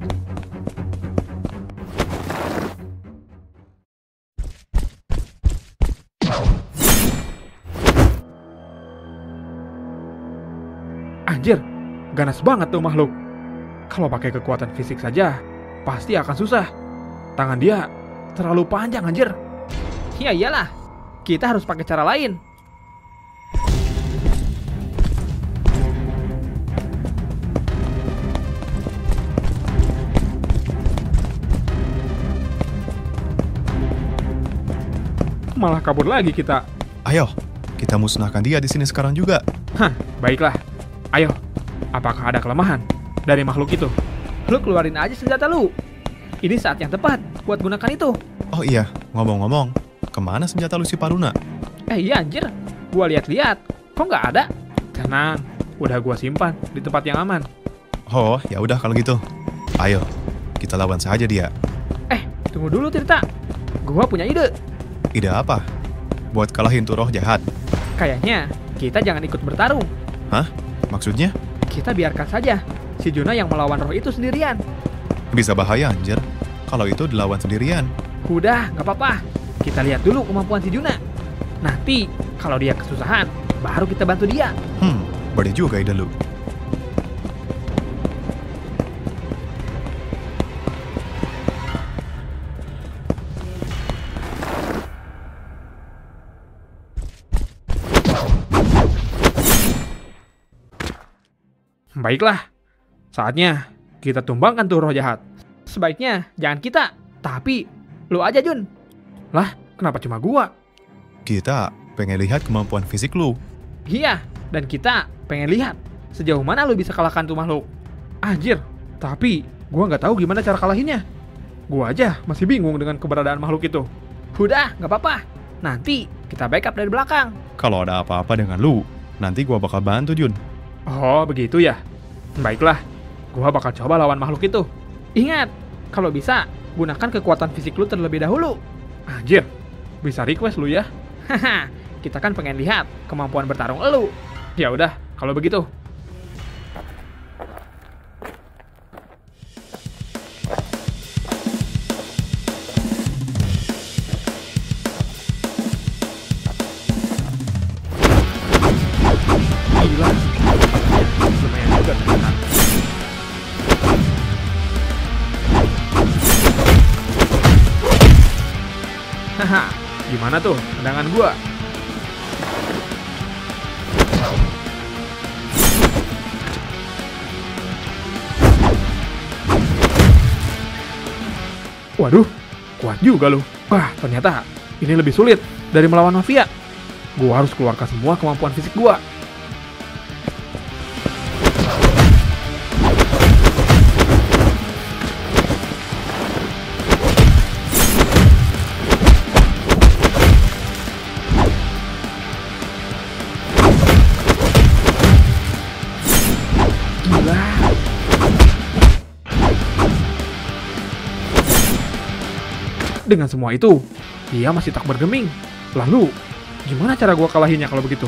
Anjir, ganas banget tuh makhluk. Kalau pakai kekuatan fisik saja, pasti akan susah. Tangan dia terlalu panjang anjir. Ya iyalah, kita harus pakai cara lain. Malah kabur lagi kita. Ayo, kita musnahkan dia di sini sekarang juga. Hah, baiklah. Ayo, apakah ada kelemahan dari makhluk itu? Lu keluarin aja senjata lu. Ini saat yang tepat buat gunakan itu. Oh iya, ngomong-ngomong, kemana senjata lu si Paruna? Iya anjir, gua lihat-lihat. Kok nggak ada? Tenang, udah gua simpan di tempat yang aman. Oh, ya udah kalau gitu. Ayo, kita lawan saja dia. Tunggu dulu Tirta. Gua punya ide. Ide apa? Buat kalahin tuh roh jahat. Kayaknya kita jangan ikut bertarung. Hah? Maksudnya? Kita biarkan saja si Juna yang melawan roh itu sendirian. Bisa bahaya anjir. Kalau itu dilawan sendirian. Udah, nggak apa-apa. Kita lihat dulu kemampuan si Juna. Nanti kalau dia kesusahan, baru kita bantu dia. Boleh juga ide lu. Baiklah, saatnya kita tumbangkan tuh roh jahat. Sebaiknya jangan kita, tapi lu aja Jun. Lah, kenapa cuma gua? Kita pengen lihat kemampuan fisik lu. Iya, dan kita pengen lihat sejauh mana lu bisa kalahkan tuh makhluk. Anjir, tapi gua nggak tahu gimana cara kalahinnya. Gua aja masih bingung dengan keberadaan makhluk itu. Udah, nggak apa-apa. Nanti kita backup dari belakang. Kalau ada apa-apa dengan lu, nanti gua bakal bantu Jun. Oh, begitu ya? Baiklah, gua bakal coba lawan makhluk itu. Ingat, kalau bisa, gunakan kekuatan fisik lu terlebih dahulu. Anjir, bisa request lu ya? Haha, kita kan pengen lihat kemampuan bertarung lu. Ya udah, kalau begitu. Gila. Lumayan juga ternyata. Haha, gimana tuh tendangan gua? Waduh, kuat juga lu. Wah, ternyata ini lebih sulit dari melawan mafia. Gua harus keluarkan semua kemampuan fisik gua. Gila. Dengan semua itu, dia masih tak bergeming. Lalu, gimana cara gua kalahinnya kalau begitu?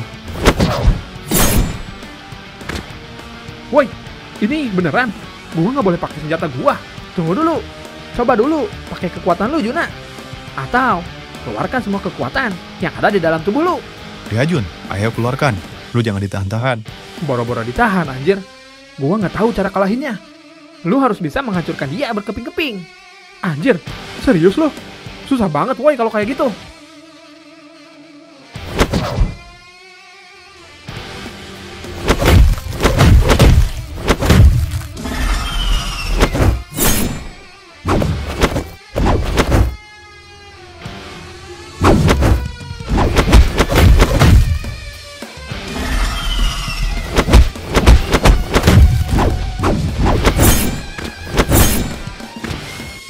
Woi, ini beneran? Gua nggak boleh pakai senjata gua. Tunggu dulu. Coba dulu pakai kekuatan lu, Juna. Atau keluarkan semua kekuatan yang ada di dalam tubuh lu. Ya Jun, ayo keluarkan. Lu jangan ditahan-tahan. Boro-boro ditahan, anjir. Gua nggak tahu cara kalahinnya. Lu harus bisa menghancurkan dia berkeping-keping. Anjir, serius lu? Susah banget woi kalau kayak gitu.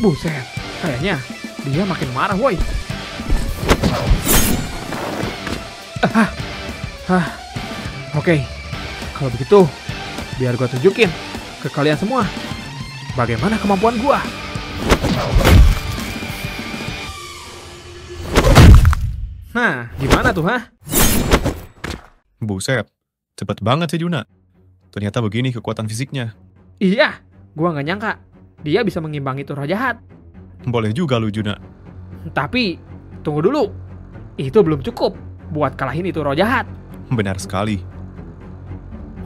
Buset, kayaknya dia makin marah woi. Oke, kalau begitu biar gua tunjukin ke kalian semua bagaimana kemampuan gua. Nah, gimana tuh, hah? Buset, cepet banget sih Juna. Ternyata begini kekuatan fisiknya. Iya, gua nggak nyangka. Dia bisa mengimbangi tuh roh jahat. Boleh juga lu Juna. Tapi, tunggu dulu. Itu belum cukup buat kalahin itu roh jahat. Benar sekali.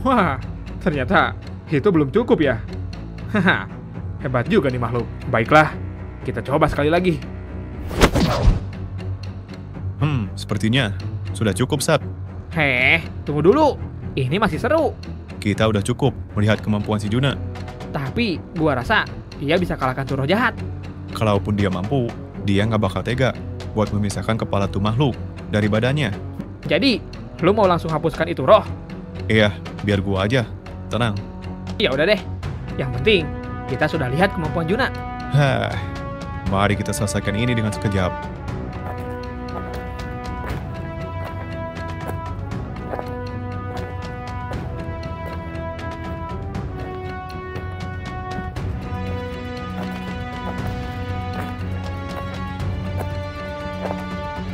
Wah, ternyata itu belum cukup ya. Haha, hebat juga nih makhluk. Baiklah, kita coba sekali lagi. Sepertinya sudah cukup, Sat. Tunggu dulu. Ini masih seru. Kita udah cukup melihat kemampuan si Juna. Tapi gua rasa dia bisa kalahkan tuh roh jahat. Kalaupun dia mampu, dia nggak bakal tega buat memisahkan kepala tuh makhluk dari badannya. Jadi, lu mau langsung hapuskan itu roh? Iya, biar gua aja. Tenang. Ya udah deh. Yang penting kita sudah lihat kemampuan Juna. Mari kita selesaikan ini dengan sekejap.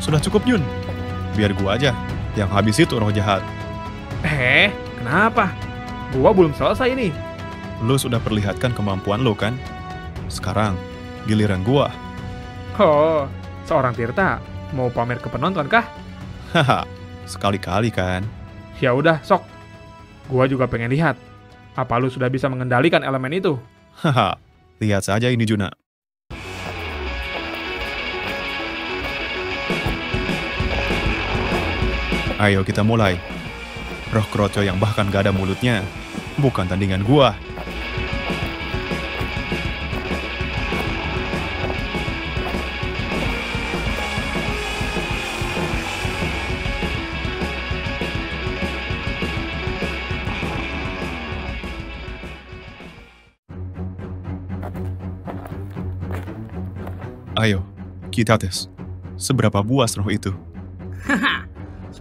Sudah cukup, Jun. Biar gua aja yang habis itu roh jahat. Kenapa? Gua belum selesai nih. Lu sudah perlihatkan kemampuan lu kan? Sekarang, giliran gua. Oh, seorang Tirta mau pamer ke penonton kah? Haha, sekali-kali kan? Ya udah, sok. Gua juga pengen lihat. Apa lu sudah bisa mengendalikan elemen itu? Haha, lihat saja ini Juna. Ayo kita mulai. Roh kroco yang bahkan gak ada mulutnya bukan tandingan gua. Ayo, kita tes. Seberapa buas roh itu?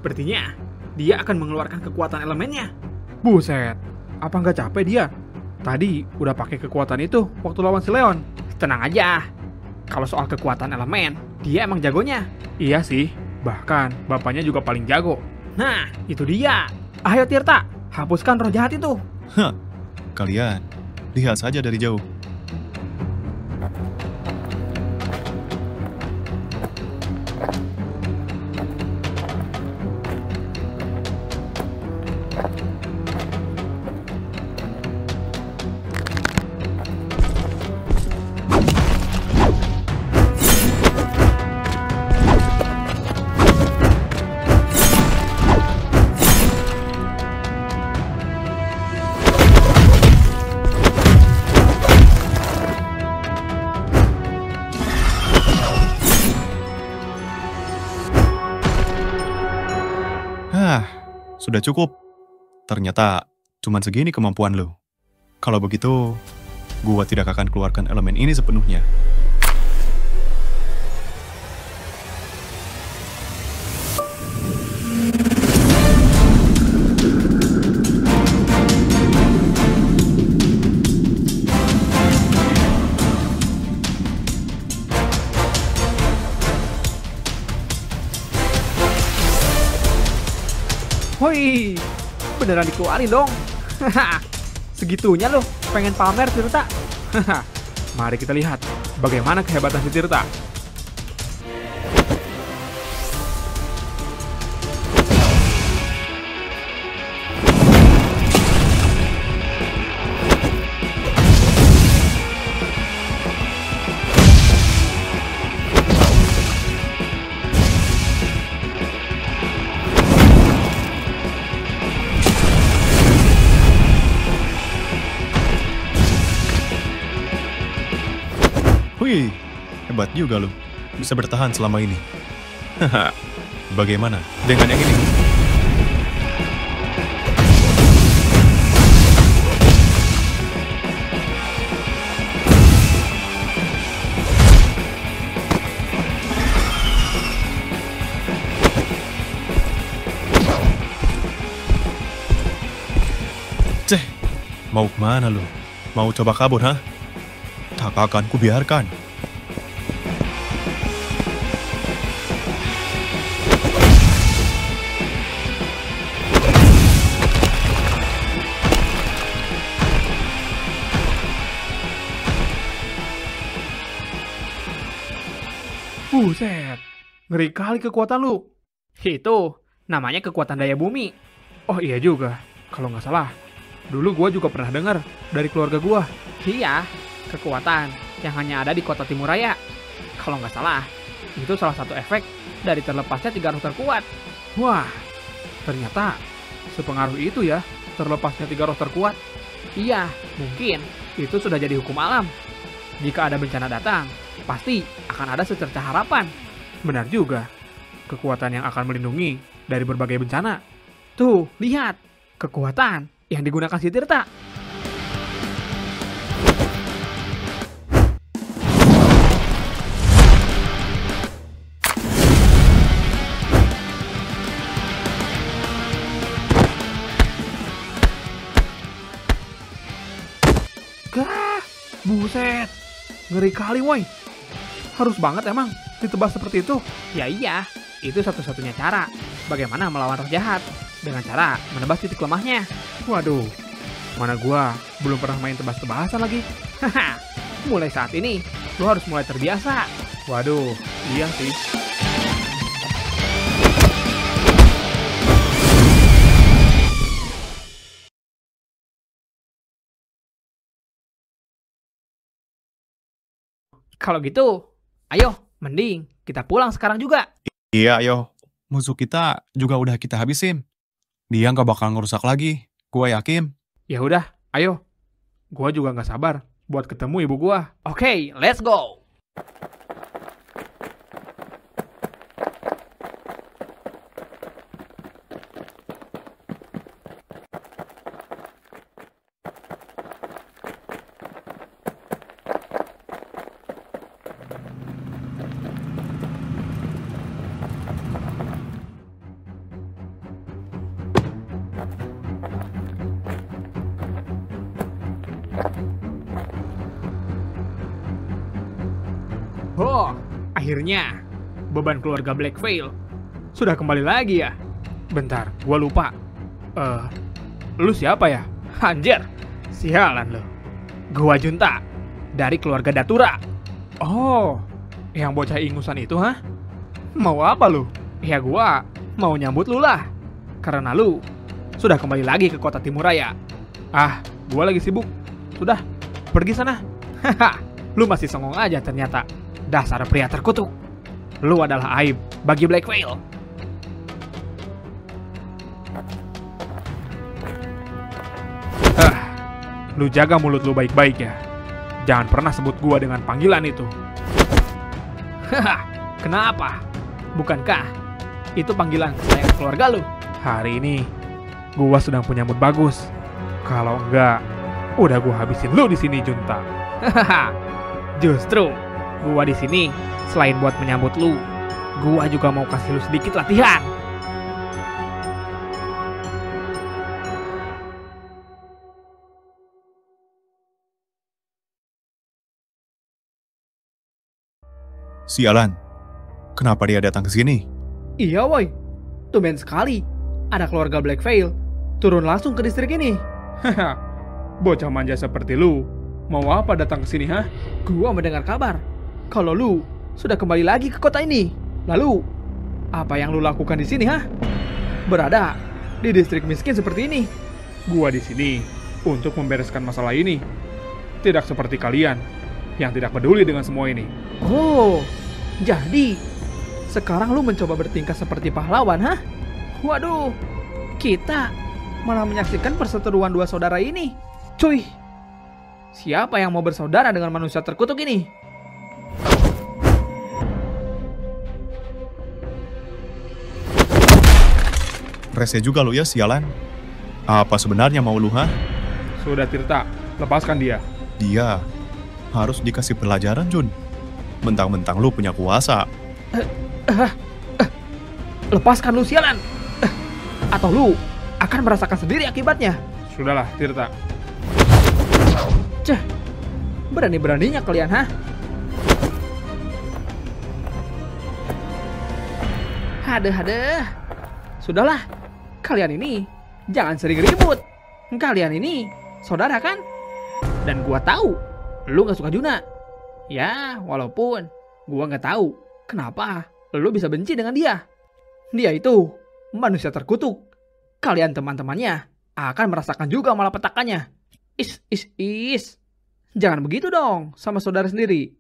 Sepertinya dia akan mengeluarkan kekuatan elemennya. Buset, apa nggak capek dia? Tadi udah pakai kekuatan itu waktu lawan si Leon. Tenang aja, kalau soal kekuatan elemen, dia emang jagonya. Iya sih, bahkan bapaknya juga paling jago. Nah, itu dia. Ayo Tirta, hapuskan roh jahat itu. Kalian lihat saja dari jauh. Sudah cukup. Ternyata cuman segini kemampuan lo. Kalau begitu, gua tidak akan keluarkan elemen ini sepenuhnya. Woi, beneran dikeluarin dong. Segitunya loh, pengen pamer Tirta. Mari kita lihat bagaimana kehebatan si Tirta. Wih, hebat juga lo. Bisa bertahan selama ini. Haha, bagaimana dengan yang ini? Ceh, mau kemana lo? Mau coba kabur, ha? Tak akan kubiarkan. Buset, ngeri kali kekuatan lu. Itu namanya kekuatan daya bumi. Oh iya juga, kalau nggak salah, dulu gua juga pernah dengar dari keluarga gua. Iya, kekuatan yang hanya ada di kota Timuraya. Kalau nggak salah, itu salah satu efek dari terlepasnya 3 roh terkuat. Wah, ternyata sepengaruh itu ya terlepasnya 3 roh terkuat. Iya, mungkin itu sudah jadi hukum alam. Jika ada bencana datang, pasti akan ada secerca harapan. Benar juga, kekuatan yang akan melindungi dari berbagai bencana. Tuh, lihat. Kekuatan yang digunakan si Tirta. Gah, buset, ngeri kali woi. Harus banget emang ditebas seperti itu. Ya iya, itu satu-satunya cara. Bagaimana melawan roh jahat? Dengan cara menebas titik lemahnya. Waduh, mana gua belum pernah main tebas-tebasan lagi. Haha, mulai saat ini, lo harus mulai terbiasa. Waduh, iya sih. Kalau gitu, ayo, mending kita pulang sekarang juga. Iya, ayo. Musuh kita juga udah kita habisin. Dia nggak bakal ngerusak lagi. Gua yakin. Ya udah, ayo. Gua juga nggak sabar buat ketemu ibu gua. Oke, let's go. Oh, akhirnya beban keluarga Black Veil sudah kembali lagi ya. Bentar, gua lupa. Lu siapa ya? Anjir, sialan lo. Gua Junta, dari keluarga Datura. Oh, yang bocah ingusan itu, hah? Mau apa lu? Ya gua mau nyambut lu lah. Karena lu sudah kembali lagi ke kota Timuraya. Ah, gua lagi sibuk. Sudah, pergi sana. Haha, lu masih songong aja ternyata. Dasar pria terkutuk. Lu adalah aib bagi Black Veil. Lu jaga mulut lu baik-baik ya. Jangan pernah sebut gua dengan panggilan itu. Haha, kenapa? Bukankah itu panggilan kesayangan keluarga lu? Hari ini gua sedang punya mood bagus. Kalau enggak, udah gua habisin lu di sini, Junta. Hahaha, justru gua di sini selain buat menyambut lu, gua juga mau kasih lu sedikit latihan. Sialan. Kenapa dia datang ke sini? Iya woi, tumben sekali ada keluarga Black Veil turun langsung ke distrik ini. Haha, bocah manja seperti lu, mau apa datang ke sini, hah? Gua mendengar kabar kalau lu sudah kembali lagi ke kota ini. Lalu, apa yang lu lakukan di sini, hah? Berada di distrik miskin seperti ini. Gua di sini untuk membereskan masalah ini. Tidak seperti kalian yang tidak peduli dengan semua ini. Oh, jadi sekarang lu mencoba bertingkah seperti pahlawan, hah? Waduh, kita malah menyaksikan perseteruan dua saudara ini. Cuy, siapa yang mau bersaudara dengan manusia terkutuk ini? Rese juga lu ya, sialan. Apa sebenarnya mau lu, ha? Sudah, Tirta, lepaskan dia. Dia harus dikasih pelajaran, Jun. Mentang-mentang lu punya kuasa. Lepaskan lu, sialan. Atau lu akan merasakan sendiri akibatnya. Sudahlah, Tirta. Ceh, berani-beraninya kalian, hah? Hadeh. Sudahlah, kalian ini jangan sering ribut. Kalian ini saudara kan? Dan gua tahu lu gak suka Juna. Ya, walaupun gua gak tahu Kenapa lu bisa benci dengan dia? Dia itu manusia terkutuk. Kalian teman-temannya akan merasakan juga malapetakannya. Is. Jangan begitu dong sama saudara sendiri.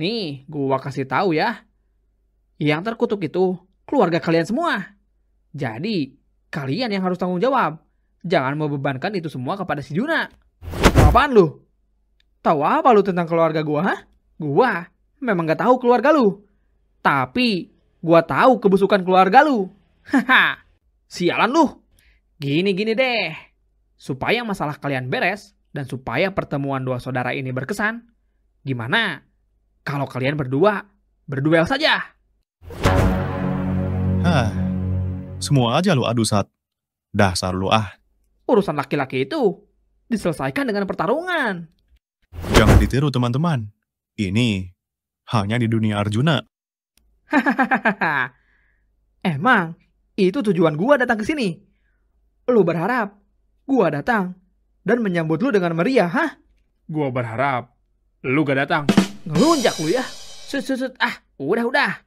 Nih, gua kasih tahu ya. Yang terkutuk itu keluarga kalian semua. Jadi, kalian yang harus tanggung jawab. Jangan membebankan itu semua kepada si Juna. Apaan lu? Tahu apa lu tentang keluarga gua, ha? Gua memang gak tahu keluarga lu. Tapi, gua tahu kebusukan keluarga lu. Haha, sialan lu. Gini deh. Supaya masalah kalian beres, dan supaya pertemuan dua saudara ini berkesan, gimana kalau kalian berdua berduel saja? Semua aja lu adu Sat. Dasar lu ah. Urusan laki-laki itu diselesaikan dengan pertarungan. Jangan ditiru teman-teman. Ini hanya di dunia Arjuna. Hahaha. Emang itu tujuan gua datang ke sini. Lu berharap gua datang dan menyambut lu dengan meriah, hah? Gua berharap lu gak datang. Ngelunjak lu ya. Sut. Udah.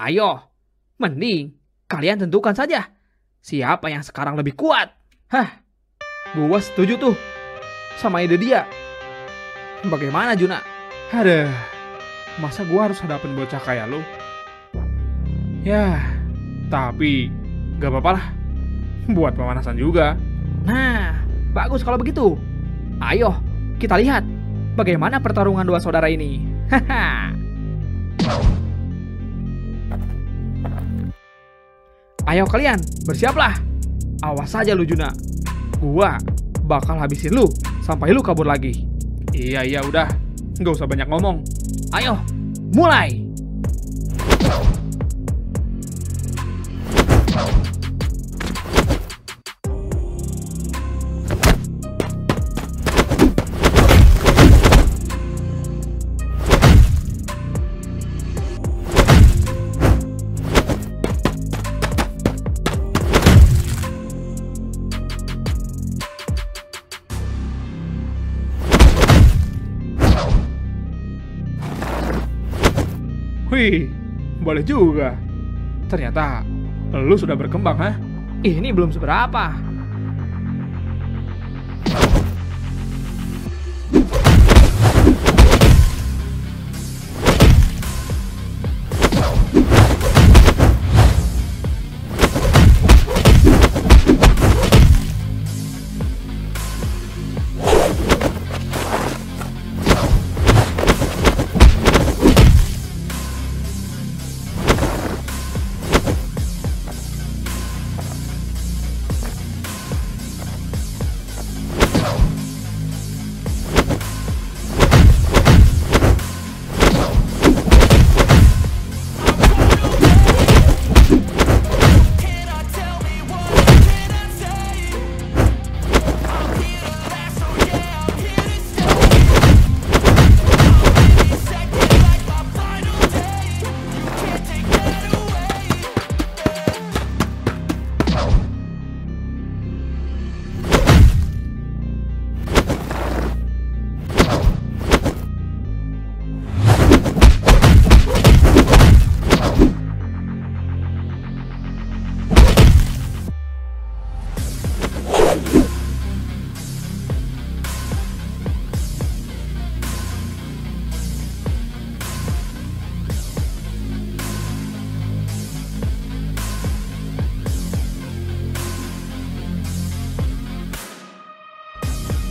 Ayo, mending kalian tentukan saja siapa yang sekarang lebih kuat. Gua setuju tuh sama ide dia. Bagaimana Juna? Aduh, masa gua harus hadapin bocah kayak lu? Ya, tapi gak apa-apa lah. Buat pemanasan juga. Nah, bagus kalau begitu. Ayo, kita lihat bagaimana pertarungan dua saudara ini. Ayo kalian, bersiaplah. Awas saja lu Juna. Gua bakal habisin lu sampai lu kabur lagi. Iya, udah. Gak usah banyak ngomong. Ayo, mulai. Wih, boleh juga. Ternyata lu sudah berkembang, ha? Ini belum seberapa.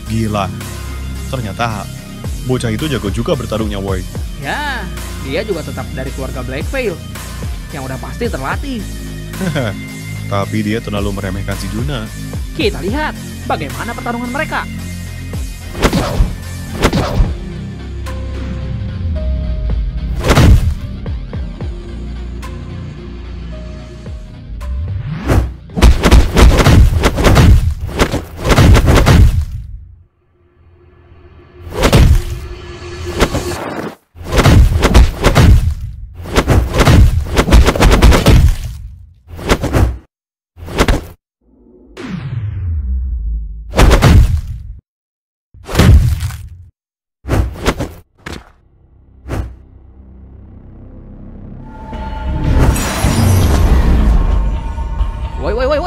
Gila. Ternyata bocah itu jago juga bertarungnya, woy. Ya, dia juga tetap dari keluarga Blackveil. Yang udah pasti terlatih. Tapi dia terlalu meremehkan si Juna. Kita lihat bagaimana pertarungan mereka.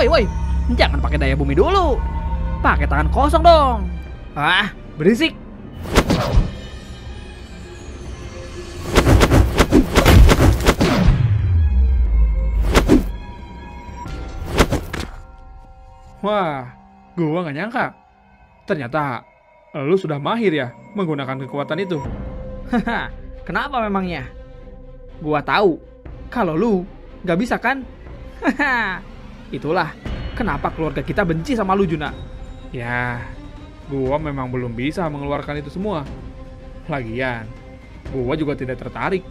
woi. Jangan pakai daya bumi dulu. Pakai tangan kosong dong. Ah, berisik. Wah, gua nggak nyangka. Ternyata lu sudah mahir ya menggunakan kekuatan itu. Haha, kenapa memangnya? Gua tahu kalau lu nggak bisa kan? Haha, itulah kenapa keluarga kita benci sama lu, Juna. Ya, gua memang belum bisa mengeluarkan itu semua. Lagian, gua juga tidak tertarik.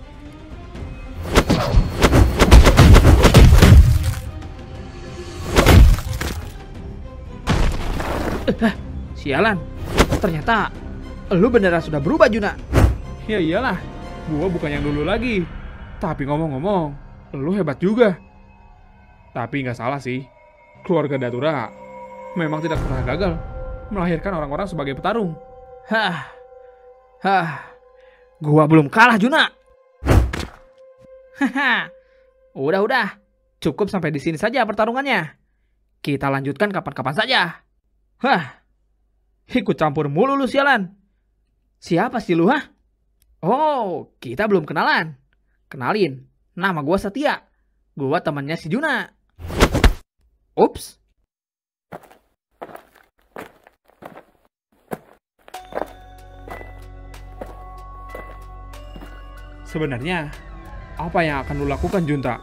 Sialan, ternyata lu beneran sudah berubah, Juna. Ya iyalah, gua bukan yang dulu lagi. Tapi ngomong-ngomong, lu hebat juga. Tapi nggak salah sih, keluarga Datura memang tidak pernah gagal melahirkan orang-orang sebagai petarung. Gua belum kalah, Juna. Udah, cukup sampai di sini saja pertarungannya. Kita lanjutkan kapan-kapan saja. Ikut campur mulu lu, sialan. Siapa sih lu, Oh, kita belum kenalan. Kenalin, nama gua Setia. Gua temannya si Juna. Ups. Sebenarnya, apa yang akan lu lakukan, Junta?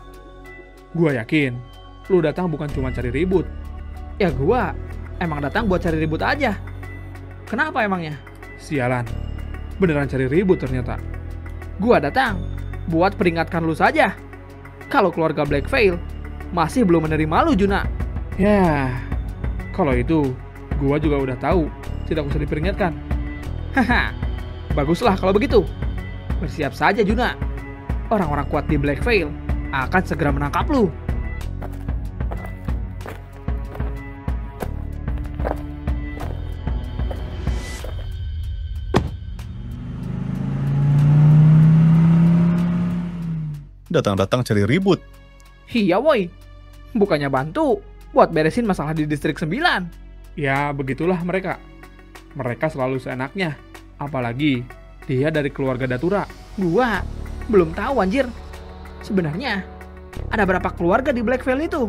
Gua yakin, lu datang bukan cuma cari ribut. Ya gua emang datang buat cari ribut aja. Kenapa emangnya? Sialan, beneran cari ribut ternyata. Gua datang buat peringatkan lu saja. Kalau keluarga Black Veil masih belum menerima lu, Juna. Ya, kalau itu gua juga udah tahu, tidak usah diperingatkan. Baguslah kalau begitu. Bersiap saja, Juna. Orang-orang kuat di Black Veil akan segera menangkap lu. Datang-datang cari ribut. Iya, woi. Bukannya bantu buat beresin masalah di distrik 9. Ya, begitulah mereka. Mereka selalu seenaknya. Apalagi dia dari keluarga Datura. Gua belum tahu, anjir. Sebenarnya ada berapa keluarga di Black Veil itu?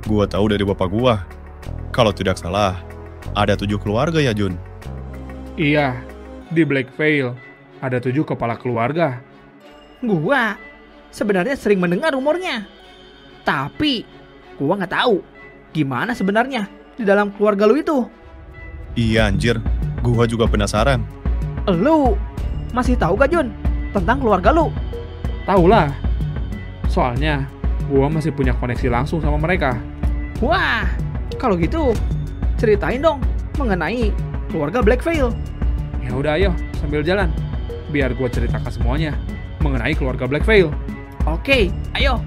Gua tahu dari bapak gua. Kalau tidak salah, ada 7 keluarga ya, Jun? Iya, di Black Veil ada 7 kepala keluarga. Gua sebenarnya sering mendengar rumornya. Tapi gua nggak tahu gimana sebenarnya di dalam keluarga lu itu. Iya, anjir. Gua juga penasaran. Lu masih tahu gak, Jun, tentang keluarga lu? Tahu lah. Soalnya gua masih punya koneksi langsung sama mereka. Wah, kalau gitu ceritain dong mengenai keluarga Black Veil. Ya udah, ayo sambil jalan biar gua ceritakan semuanya mengenai keluarga Black Veil. Oke, ayo.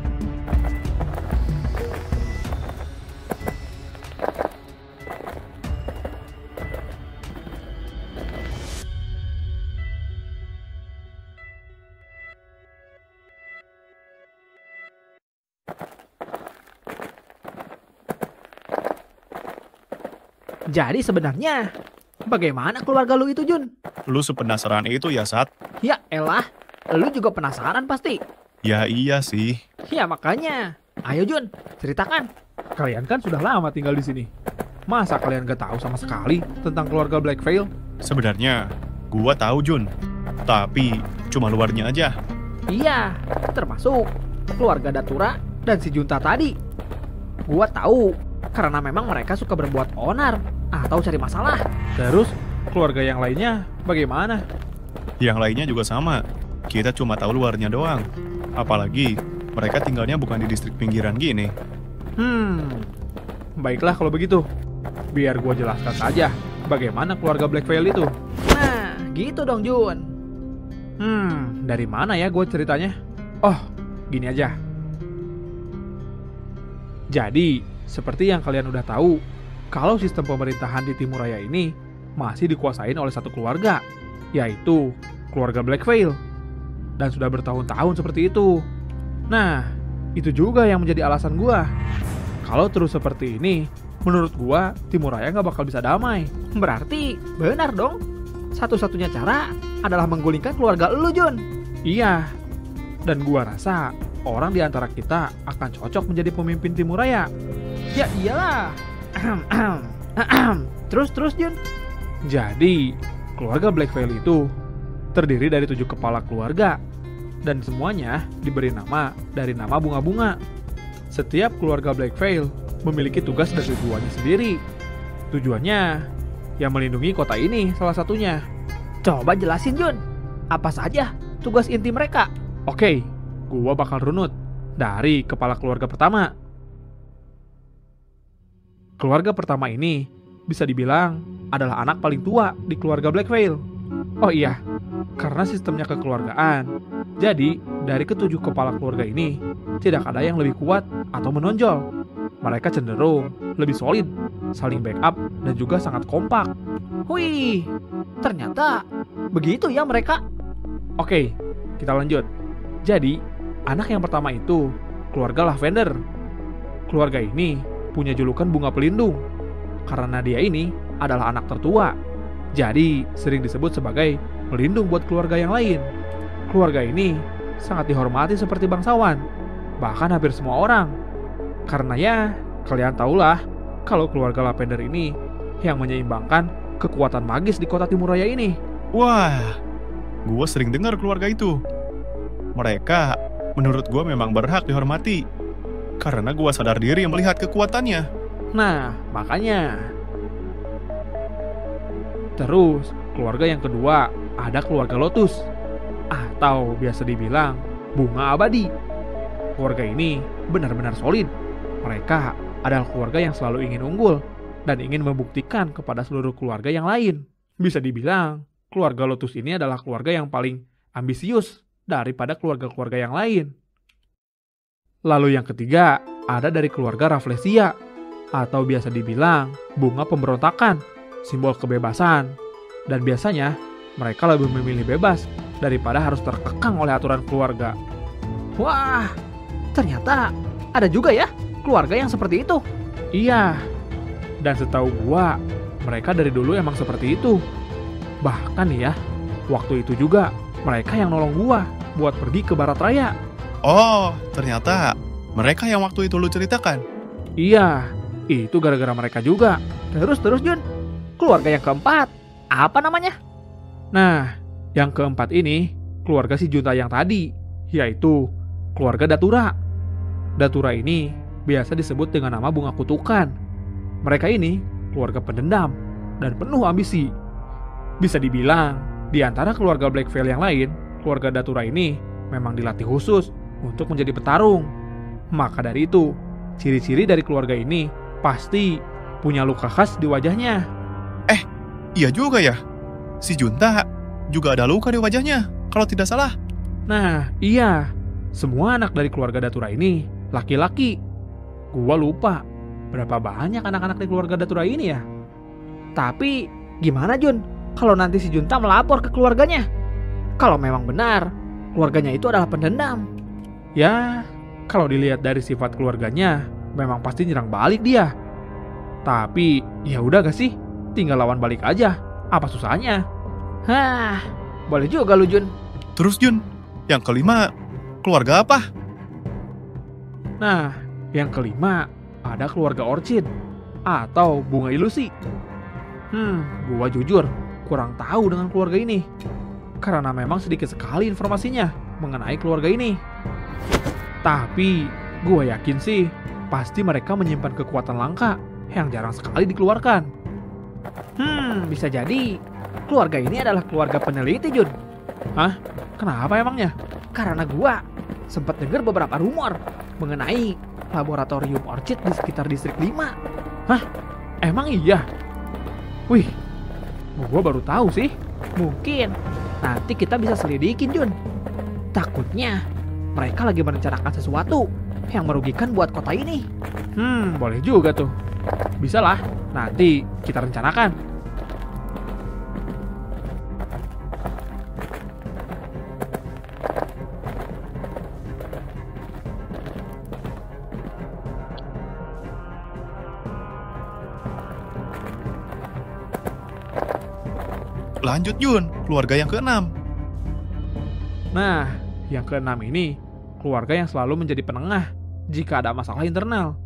Jadi sebenarnya bagaimana keluarga lu itu, Jun? Lu sepenasaran itu ya, Sat? Ya elah, lu juga penasaran pasti. Ya iya sih. Ya makanya. Ayo, Jun, ceritakan. Kalian kan sudah lama tinggal di sini. Masa kalian gak tahu sama sekali tentang keluarga Black Veil? Sebenarnya gua tahu, Jun. Tapi cuma luarnya aja. Iya, termasuk keluarga Datura dan si Junta tadi. Gua tahu karena memang mereka suka berbuat onar atau cari masalah. Terus keluarga yang lainnya bagaimana? Yang lainnya juga sama. Kita cuma tahu luarnya doang. Apalagi mereka tinggalnya bukan di distrik pinggiran gini. Baiklah kalau begitu. Biar gua jelaskan saja bagaimana keluarga Black Veil itu. Nah, gitu dong, Jun. Dari mana ya gua ceritanya? Oh, gini aja. Jadi, seperti yang kalian udah tahu, kalau sistem pemerintahan di Timuraya ini masih dikuasain oleh satu keluarga, yaitu keluarga Black Veil. Dan sudah bertahun-tahun seperti itu. Nah, itu juga yang menjadi alasan gua Kalau terus seperti ini, menurut gua Timur Raya nggak bakal bisa damai. Berarti benar dong. Satu-satunya cara adalah menggulingkan keluarga lu, Jun. Iya. Dan gua rasa orang di antara kita akan cocok menjadi pemimpin Timur Raya. Ya iyalah. Terus Jun. Jadi, keluarga Black Veil itu terdiri dari 7 kepala keluarga. Dan semuanya diberi nama dari nama bunga-bunga. Setiap keluarga Black Veil memiliki tugas dan tujuannya sendiri. Tujuannya yang melindungi kota ini salah satunya. Coba jelasin, Jun. Apa saja tugas inti mereka? Oke, gua bakal runut dari kepala keluarga pertama. Keluarga pertama ini bisa dibilang adalah anak paling tua di keluarga Black Veil. Oh iya, karena sistemnya kekeluargaan, jadi dari ketujuh kepala keluarga ini tidak ada yang lebih kuat atau menonjol. Mereka cenderung lebih solid, saling backup, dan juga sangat kompak. Wih, ternyata begitu ya mereka. Oke, kita lanjut. Jadi, anak yang pertama itu keluarga Lavender. Keluarga ini punya julukan bunga pelindung karena dia ini adalah anak tertua. Jadi, sering disebut sebagai pelindung buat keluarga yang lain. Keluarga ini sangat dihormati seperti bangsawan, bahkan hampir semua orang. Karena ya, kalian tahulah kalau keluarga Lavender ini yang menyeimbangkan kekuatan magis di kota Timur Raya ini. Wah, gue sering dengar keluarga itu. Mereka, menurut gue memang berhak dihormati. Karena gue sadar diri melihat kekuatannya. Nah, makanya. Terus, keluarga yang kedua ada keluarga Lotus, atau biasa dibilang bunga abadi. Keluarga ini benar-benar solid. Mereka adalah keluarga yang selalu ingin unggul dan ingin membuktikan kepada seluruh keluarga yang lain. Bisa dibilang, keluarga Lotus ini adalah keluarga yang paling ambisius daripada keluarga-keluarga yang lain. Lalu yang ketiga ada dari keluarga Rafflesia, atau biasa dibilang bunga pemberontakan, simbol kebebasan. Dan biasanya mereka lebih memilih bebas daripada harus terkekang oleh aturan keluarga. Wah, ternyata ada juga ya keluarga yang seperti itu. Iya, dan setahu gua mereka dari dulu emang seperti itu. Bahkan ya, waktu itu juga mereka yang nolong gua buat pergi ke Barat Raya. Oh, ternyata mereka yang waktu itu lu ceritakan. Iya, itu gara-gara mereka juga. Terus Jun, keluarga yang keempat, apa namanya? Nah, yang keempat ini keluarga si Junta yang tadi, yaitu keluarga Datura. Datura ini biasa disebut dengan nama bunga kutukan. Mereka ini keluarga pendendam dan penuh ambisi. Bisa dibilang, di antara keluarga Black Veil yang lain, keluarga Datura ini memang dilatih khusus untuk menjadi petarung. Maka dari itu, ciri-ciri dari keluarga ini pasti punya luka khas di wajahnya. Iya juga ya. Si Junta juga ada luka di wajahnya, kalau tidak salah. Nah, iya. Semua anak dari keluarga Datura ini laki-laki. Gua lupa berapa banyak anak-anak di keluarga Datura ini ya. Tapi gimana Jun kalau nanti si Junta melapor ke keluarganya? Kalau memang benar keluarganya itu adalah pendendam. Ya, kalau dilihat dari sifat keluarganya memang pasti nyerang balik dia. Tapi ya udah gak sih? Tinggal lawan balik aja. Apa susahnya? Hah, boleh juga lu Jun. Terus Jun, yang kelima, keluarga apa? Nah, yang kelima ada keluarga Orchid atau bunga ilusi. Gua jujur kurang tahu dengan keluarga ini karena memang sedikit sekali informasinya mengenai keluarga ini. Tapi gua yakin sih pasti mereka menyimpan kekuatan langka yang jarang sekali dikeluarkan. Bisa jadi keluarga ini adalah keluarga peneliti Jun. Hah? Kenapa emangnya? Karena gua sempat dengar beberapa rumor mengenai laboratorium Orchid di sekitar distrik 5. Hah? Emang iya? Wih, gua baru tahu sih. Mungkin nanti kita bisa selidikin Jun. Takutnya mereka lagi merencanakan sesuatu yang merugikan buat kota ini. Boleh juga tuh. Bisa lah, nanti kita rencanakan. Lanjut Jun, keluarga yang keenam. Nah, yang keenam ini keluarga yang selalu menjadi penengah jika ada masalah internal.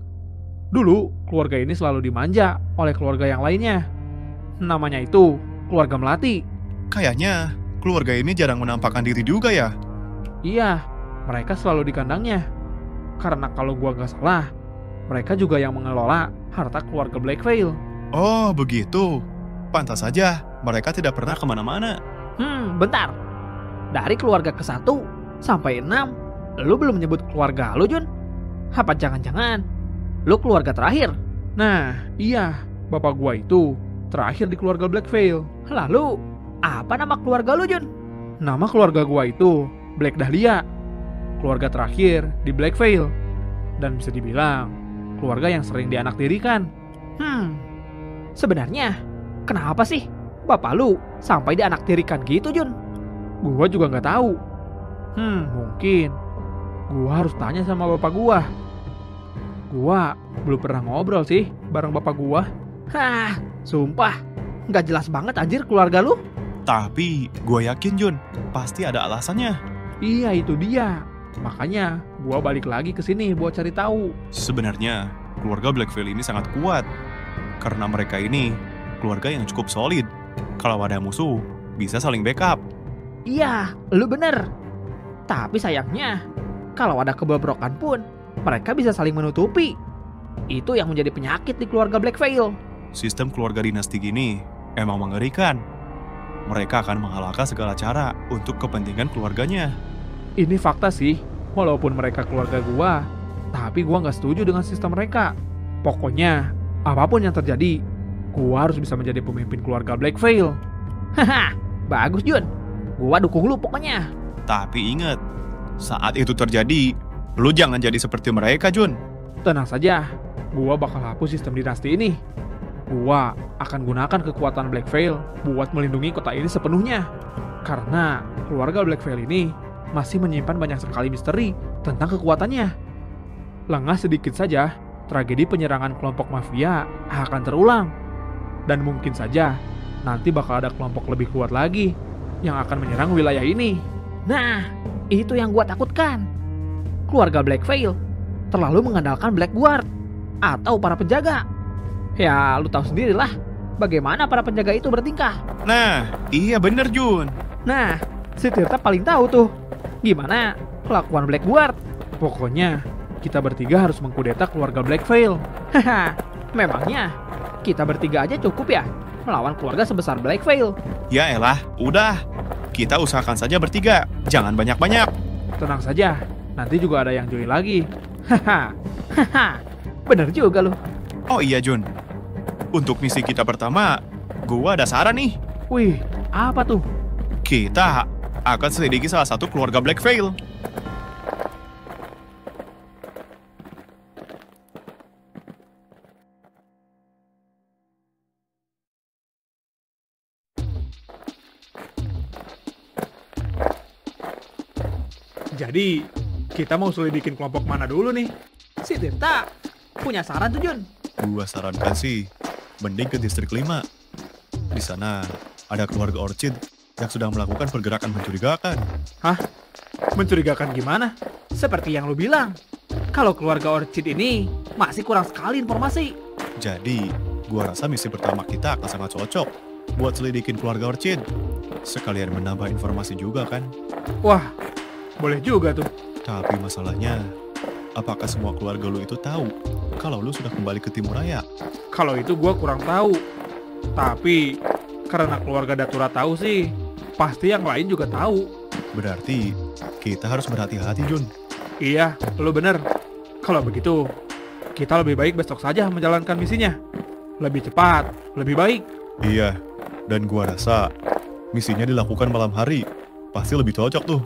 Dulu, keluarga ini selalu dimanja oleh keluarga yang lainnya. Namanya itu keluarga Melati. Kayaknya keluarga ini jarang menampakkan diri juga ya. Iya, mereka selalu di kandangnya. Karena kalau gua nggak salah, mereka juga yang mengelola harta keluarga Blackveil. Oh begitu. Pantas saja mereka tidak pernah kemana-mana. Bentar. Dari keluarga ke-1 sampai 6, lu belum nyebut keluarga lu, Jun? Apa jangan-jangan lu keluarga terakhir? Nah, iya. Bapak gua itu terakhir di keluarga Blackveil. Lalu, apa nama keluarga lu, Jun? Nama keluarga gua itu Black Dahlia. Keluarga terakhir di Blackveil. Dan bisa dibilang, keluarga yang sering dianaktirikan. Sebenarnya, kenapa sih bapak lu sampai dianaktirikan gitu, Jun? Gua juga nggak tahu. Mungkin gua harus tanya sama bapak gua. Gua belum pernah ngobrol sih bareng bapak gua. Sumpah, nggak jelas banget anjir keluarga lu. Tapi gue yakin Jun, pasti ada alasannya. Iya, itu dia. Makanya gua balik lagi ke sini buat cari tahu. Sebenarnya keluarga Blackveil ini sangat kuat karena mereka ini keluarga yang cukup solid. Kalau ada musuh, bisa saling backup. Iya, lu bener. Tapi sayangnya, kalau ada kebobrokan pun, mereka bisa saling menutupi. Itu yang menjadi penyakit di keluarga Blackveil. Sistem keluarga dinasti gini emang mengerikan. Mereka akan menghalalkan segala cara untuk kepentingan keluarganya. Ini fakta sih, walaupun mereka keluarga gua, tapi gua nggak setuju dengan sistem mereka. Pokoknya, apapun yang terjadi, gua harus bisa menjadi pemimpin keluarga Blackveil. Bagus Jun. Gua dukung lu pokoknya. Tapi ingat, saat itu terjadi, lu jangan jadi seperti mereka, Jun. Tenang saja, gua bakal hapus sistem dinasti ini. Gua akan gunakan kekuatan Blackveil buat melindungi kota ini sepenuhnya. Karena keluarga Blackveil ini masih menyimpan banyak sekali misteri tentang kekuatannya. Lengah sedikit saja, tragedi penyerangan kelompok mafia akan terulang. Dan mungkin saja, nanti bakal ada kelompok lebih kuat lagi yang akan menyerang wilayah ini. Nah, itu yang gua takutkan. Keluarga Blackveil terlalu mengandalkan Blackguard atau para penjaga. Ya, lu tahu sendirilah bagaimana para penjaga itu bertingkah. Nah, iya bener Jun. Nah, si Tirta paling tahu tuh gimana kelakuan Blackguard. Pokoknya kita bertiga harus mengkudeta keluarga Blackveil. Memangnya kita bertiga aja cukup ya melawan keluarga sebesar Blackveil? Ya elah, udah. Kita usahakan saja bertiga, jangan banyak-banyak. Tenang saja, nanti juga ada yang join lagi. Bener juga lu. Oh iya Jun, untuk misi kita pertama, gua ada saran nih. Wih, apa tuh? Kita akan selidiki salah satu keluarga Blackveil. Jadi, kita mau selidikin kelompok mana dulu nih? Si Tirta punya saran tuh, Jun. Gua sarankan sih, mending ke distrik 5. Di sana ada keluarga Orchid yang sedang melakukan pergerakan mencurigakan. Hah? Mencurigakan gimana? Seperti yang lu bilang. Kalau keluarga Orchid ini masih kurang sekali informasi. Jadi, gua rasa misi pertama kita akan sangat cocok buat selidikin keluarga Orchid. Sekalian menambah informasi juga kan. Wah, boleh juga tuh. Tapi masalahnya, apakah semua keluarga lu itu tahu kalau lu sudah kembali ke Timuraya? Kalau itu gua kurang tahu. Tapi karena keluarga Datura tahu sih, pasti yang lain juga tahu. Berarti kita harus berhati-hati, Jun. Iya, lu bener. Kalau begitu, kita lebih baik besok saja menjalankan misinya. Lebih cepat, lebih baik. Iya, dan gua rasa misinya dilakukan malam hari. Pasti lebih cocok tuh.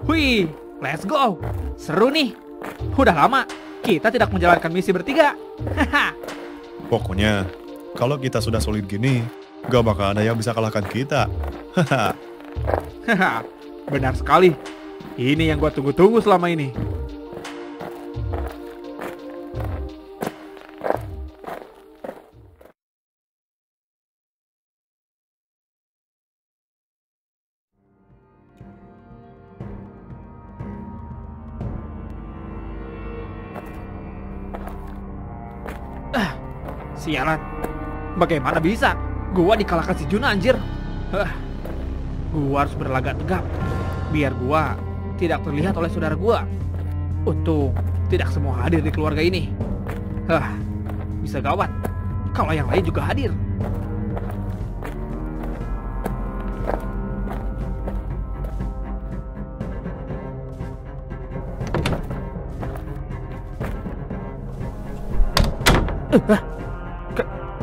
Wih, let's go. Seru nih. Udah lama kita tidak menjalankan misi bertiga. Pokoknya, kalau kita sudah solid gini, gak bakal ada yang bisa kalahkan kita. Benar sekali. Ini yang gua tunggu-tunggu selama ini. Sialan, bagaimana bisa? Gua dikalahkan si Juna anjir. Gua harus berlagak tegap, biar gua tidak terlihat oleh saudara gua. Untung tidak semua hadir di keluarga ini. Bisa gawat kalau yang lain juga hadir.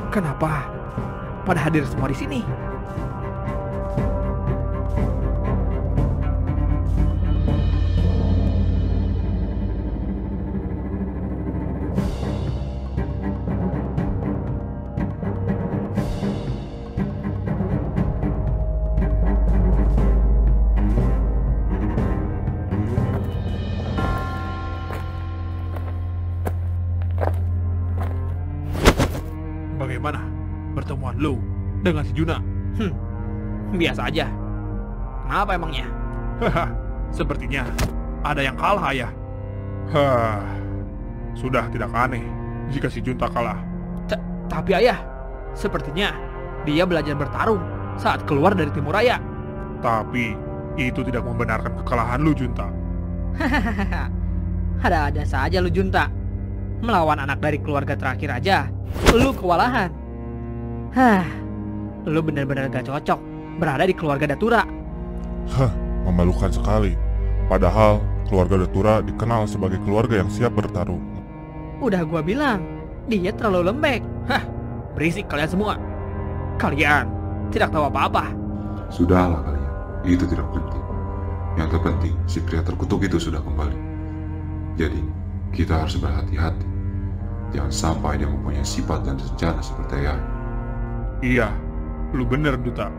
Kenapa pada hadir semua di sini? Bagaimana pertemuan lu dengan si Juna? Biasa aja. Kenapa emangnya? Sepertinya ada yang kalah, Ayah. Sudah tidak aneh jika si Junta kalah. Tapi Ayah, sepertinya dia belajar bertarung saat keluar dari Timur Raya. Tapi itu tidak membenarkan kekalahan lu, Junta. Ada-ada saja lu, Junta. Melawan anak dari keluarga terakhir aja, lu kewalahan. Lu benar-benar gak cocok berada di keluarga Datura. Memalukan sekali. Padahal keluarga Datura dikenal sebagai keluarga yang siap bertarung. Udah gua bilang, dia terlalu lembek. Berisik kalian semua. Kalian tidak tahu apa-apa. Sudahlah kalian, itu tidak penting. Yang terpenting, si pria terkutuk itu sudah kembali. Jadi, kita harus berhati-hati. Jangan sampai dia mempunyai sifat dan rencana seperti ayah. Iya, lu bener, Duta.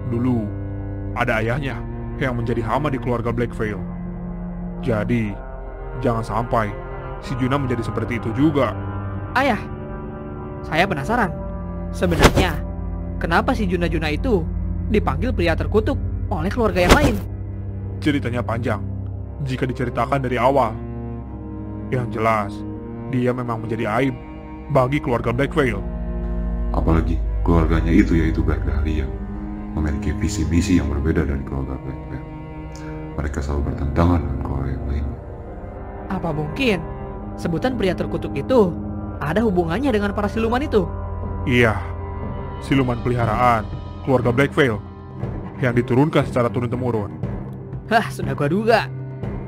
Dulu, ada ayahnya yang menjadi hama di keluarga Blackveil. Jadi, jangan sampai si Juna menjadi seperti itu juga. Ayah, saya penasaran. Sebenarnya, kenapa si Juna-Juna itu dipanggil pria terkutuk oleh keluarga yang lain? Ceritanya panjang jika diceritakan dari awal. Yang jelas, dia memang menjadi aib bagi keluarga Blackveil. Apalagi keluarganya itu yaitu Black Dahlia memiliki visi misi yang berbeda dari keluarga Blackveil. Mereka selalu bertentangan dengan keluarga yang lainnya. Apa mungkin sebutan pria terkutuk itu ada hubungannya dengan para siluman itu? Iya, siluman peliharaan keluarga Blackveil yang diturunkan secara turun-temurun. Sudah gua duga.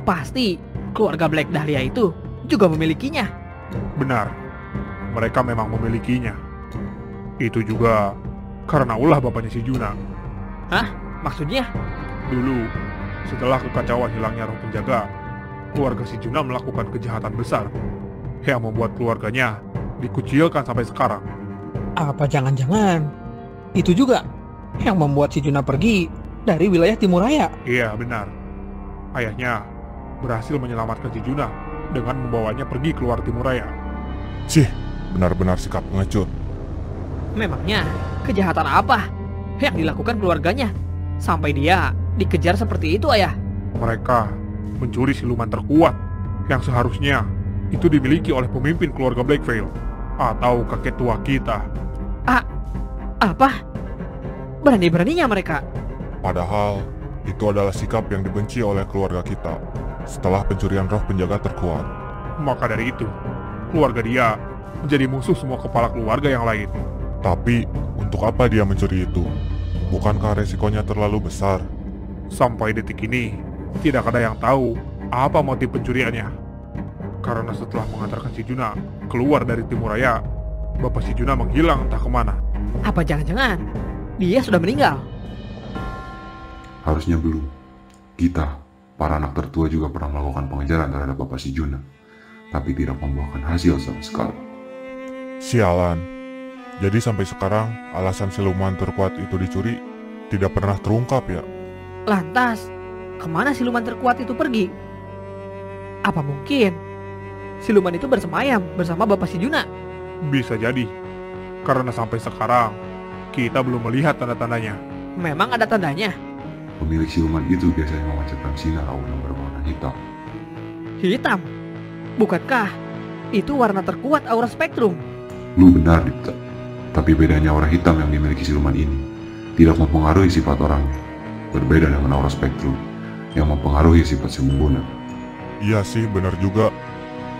Pasti keluarga Black Dahlia itu juga memilikinya. Benar, mereka memang memilikinya. Itu juga karena ulah bapaknya si Juna. Maksudnya? Dulu, setelah kekacauan hilangnya roh penjaga, keluarga si Juna melakukan kejahatan besar yang membuat keluarganya dikucilkan sampai sekarang. Apa jangan-jangan itu juga yang membuat si Juna pergi dari wilayah Timur Raya? Iya, benar. Ayahnya berhasil menyelamatkan si Juna dengan membawanya pergi keluar Timur Raya. Cih, benar-benar sikap pengecut. Memangnya kejahatan apa yang dilakukan keluarganya sampai dia dikejar seperti itu, Ayah? Mereka mencuri siluman terkuat yang seharusnya itu dimiliki oleh pemimpin keluarga Blackveil atau kakek tua kita. Apa? Berani-beraninya mereka? Padahal itu adalah sikap yang dibenci oleh keluarga kita setelah pencurian roh penjaga terkuat. Maka dari itu, keluarga dia menjadi musuh semua kepala keluarga yang lain. Tapi, untuk apa dia mencuri itu? Bukankah resikonya terlalu besar? Sampai detik ini, tidak ada yang tahu apa motif pencuriannya. Karena setelah mengantarkan si Juna keluar dari Timur Raya, bapak si Juna menghilang entah kemana. Apa jangan-jangan dia sudah meninggal? Harusnya belum. Kita, para anak tertua juga pernah melakukan pengejaran terhadap bapak si Juna, tapi tidak membuahkan hasil sama sekali. Sialan. Jadi sampai sekarang alasan siluman terkuat itu dicuri tidak pernah terungkap ya? Lantas, kemana siluman terkuat itu pergi? Apa mungkin siluman itu bersemayam bersama bapak si Juna? Bisa jadi, karena sampai sekarang kita belum melihat tanda-tandanya. Memang ada tandanya? Pemilik siluman itu biasanya memancarkan sinar aura berwarna hitam. Hitam? Bukankah itu warna terkuat aura spektrum? Lu benar, Dipta. Tapi bedanya aura hitam yang dimiliki siluman ini tidak mempengaruhi sifat orangnya. Berbeda dengan aura spektrum yang mempengaruhi sifat si Mumbuna. Iya sih, bener juga.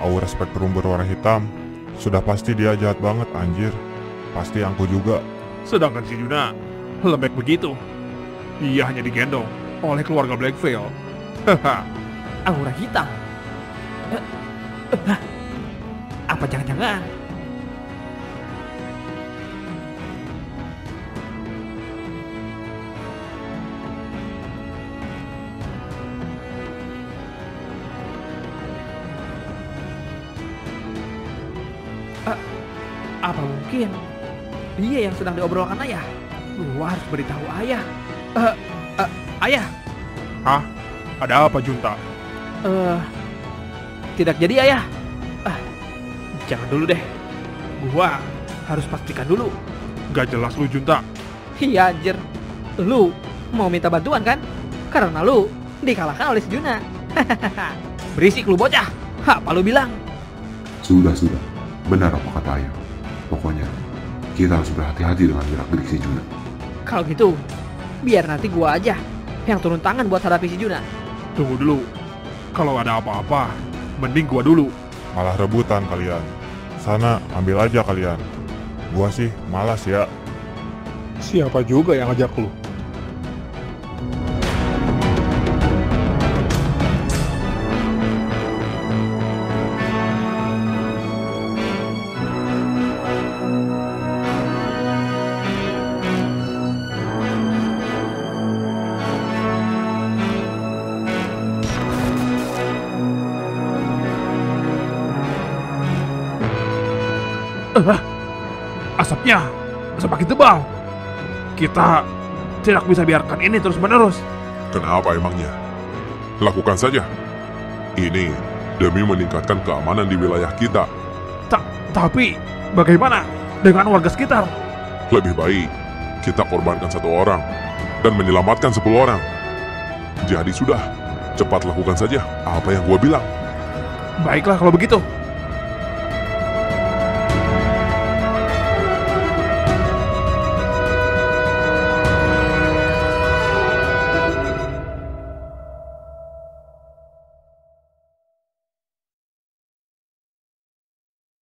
Aura spektrum berwarna hitam, sudah pasti dia jahat banget anjir. Pasti angku juga. Sedangkan si Juna lembek begitu. Dia hanya digendong oleh keluarga Blackveil. Haha. Aura hitam. Apa jangan-jangan apa mungkin dia yang sedang diobrolkan ayah? Gua harus beritahu ayah. Ayah. Hah? Ada apa, Junta? Tidak jadi ayah. Jangan dulu deh. Gua harus pastikan dulu. Gak jelas lu, Junta. Iya anjir. Lu mau minta bantuan kan? Karena lu dikalahkan oleh si Juna. Berisik lu bocah. Apa lu bilang? Sudah. Benar apa kata ayah. Pokoknya, kita harus berhati-hati dengan gerak-gerik si Juna. Kalau gitu, biar nanti gua aja yang turun tangan buat hadapi si Juna. Tunggu dulu. Kalau ada apa-apa, mending gua dulu. Malah rebutan kalian. Sana, ambil aja kalian. Gua sih malas ya. Siapa juga yang ngajak lu? Asapnya semakin tebal. Kita tidak bisa biarkan ini terus-menerus. Kenapa emangnya? Lakukan saja. Ini demi meningkatkan keamanan di wilayah kita. Tapi bagaimana dengan warga sekitar? Lebih baik kita korbankan 1 orang dan menyelamatkan 10 orang. Jadi sudah, cepat lakukan saja apa yang gua bilang. Baiklah kalau begitu.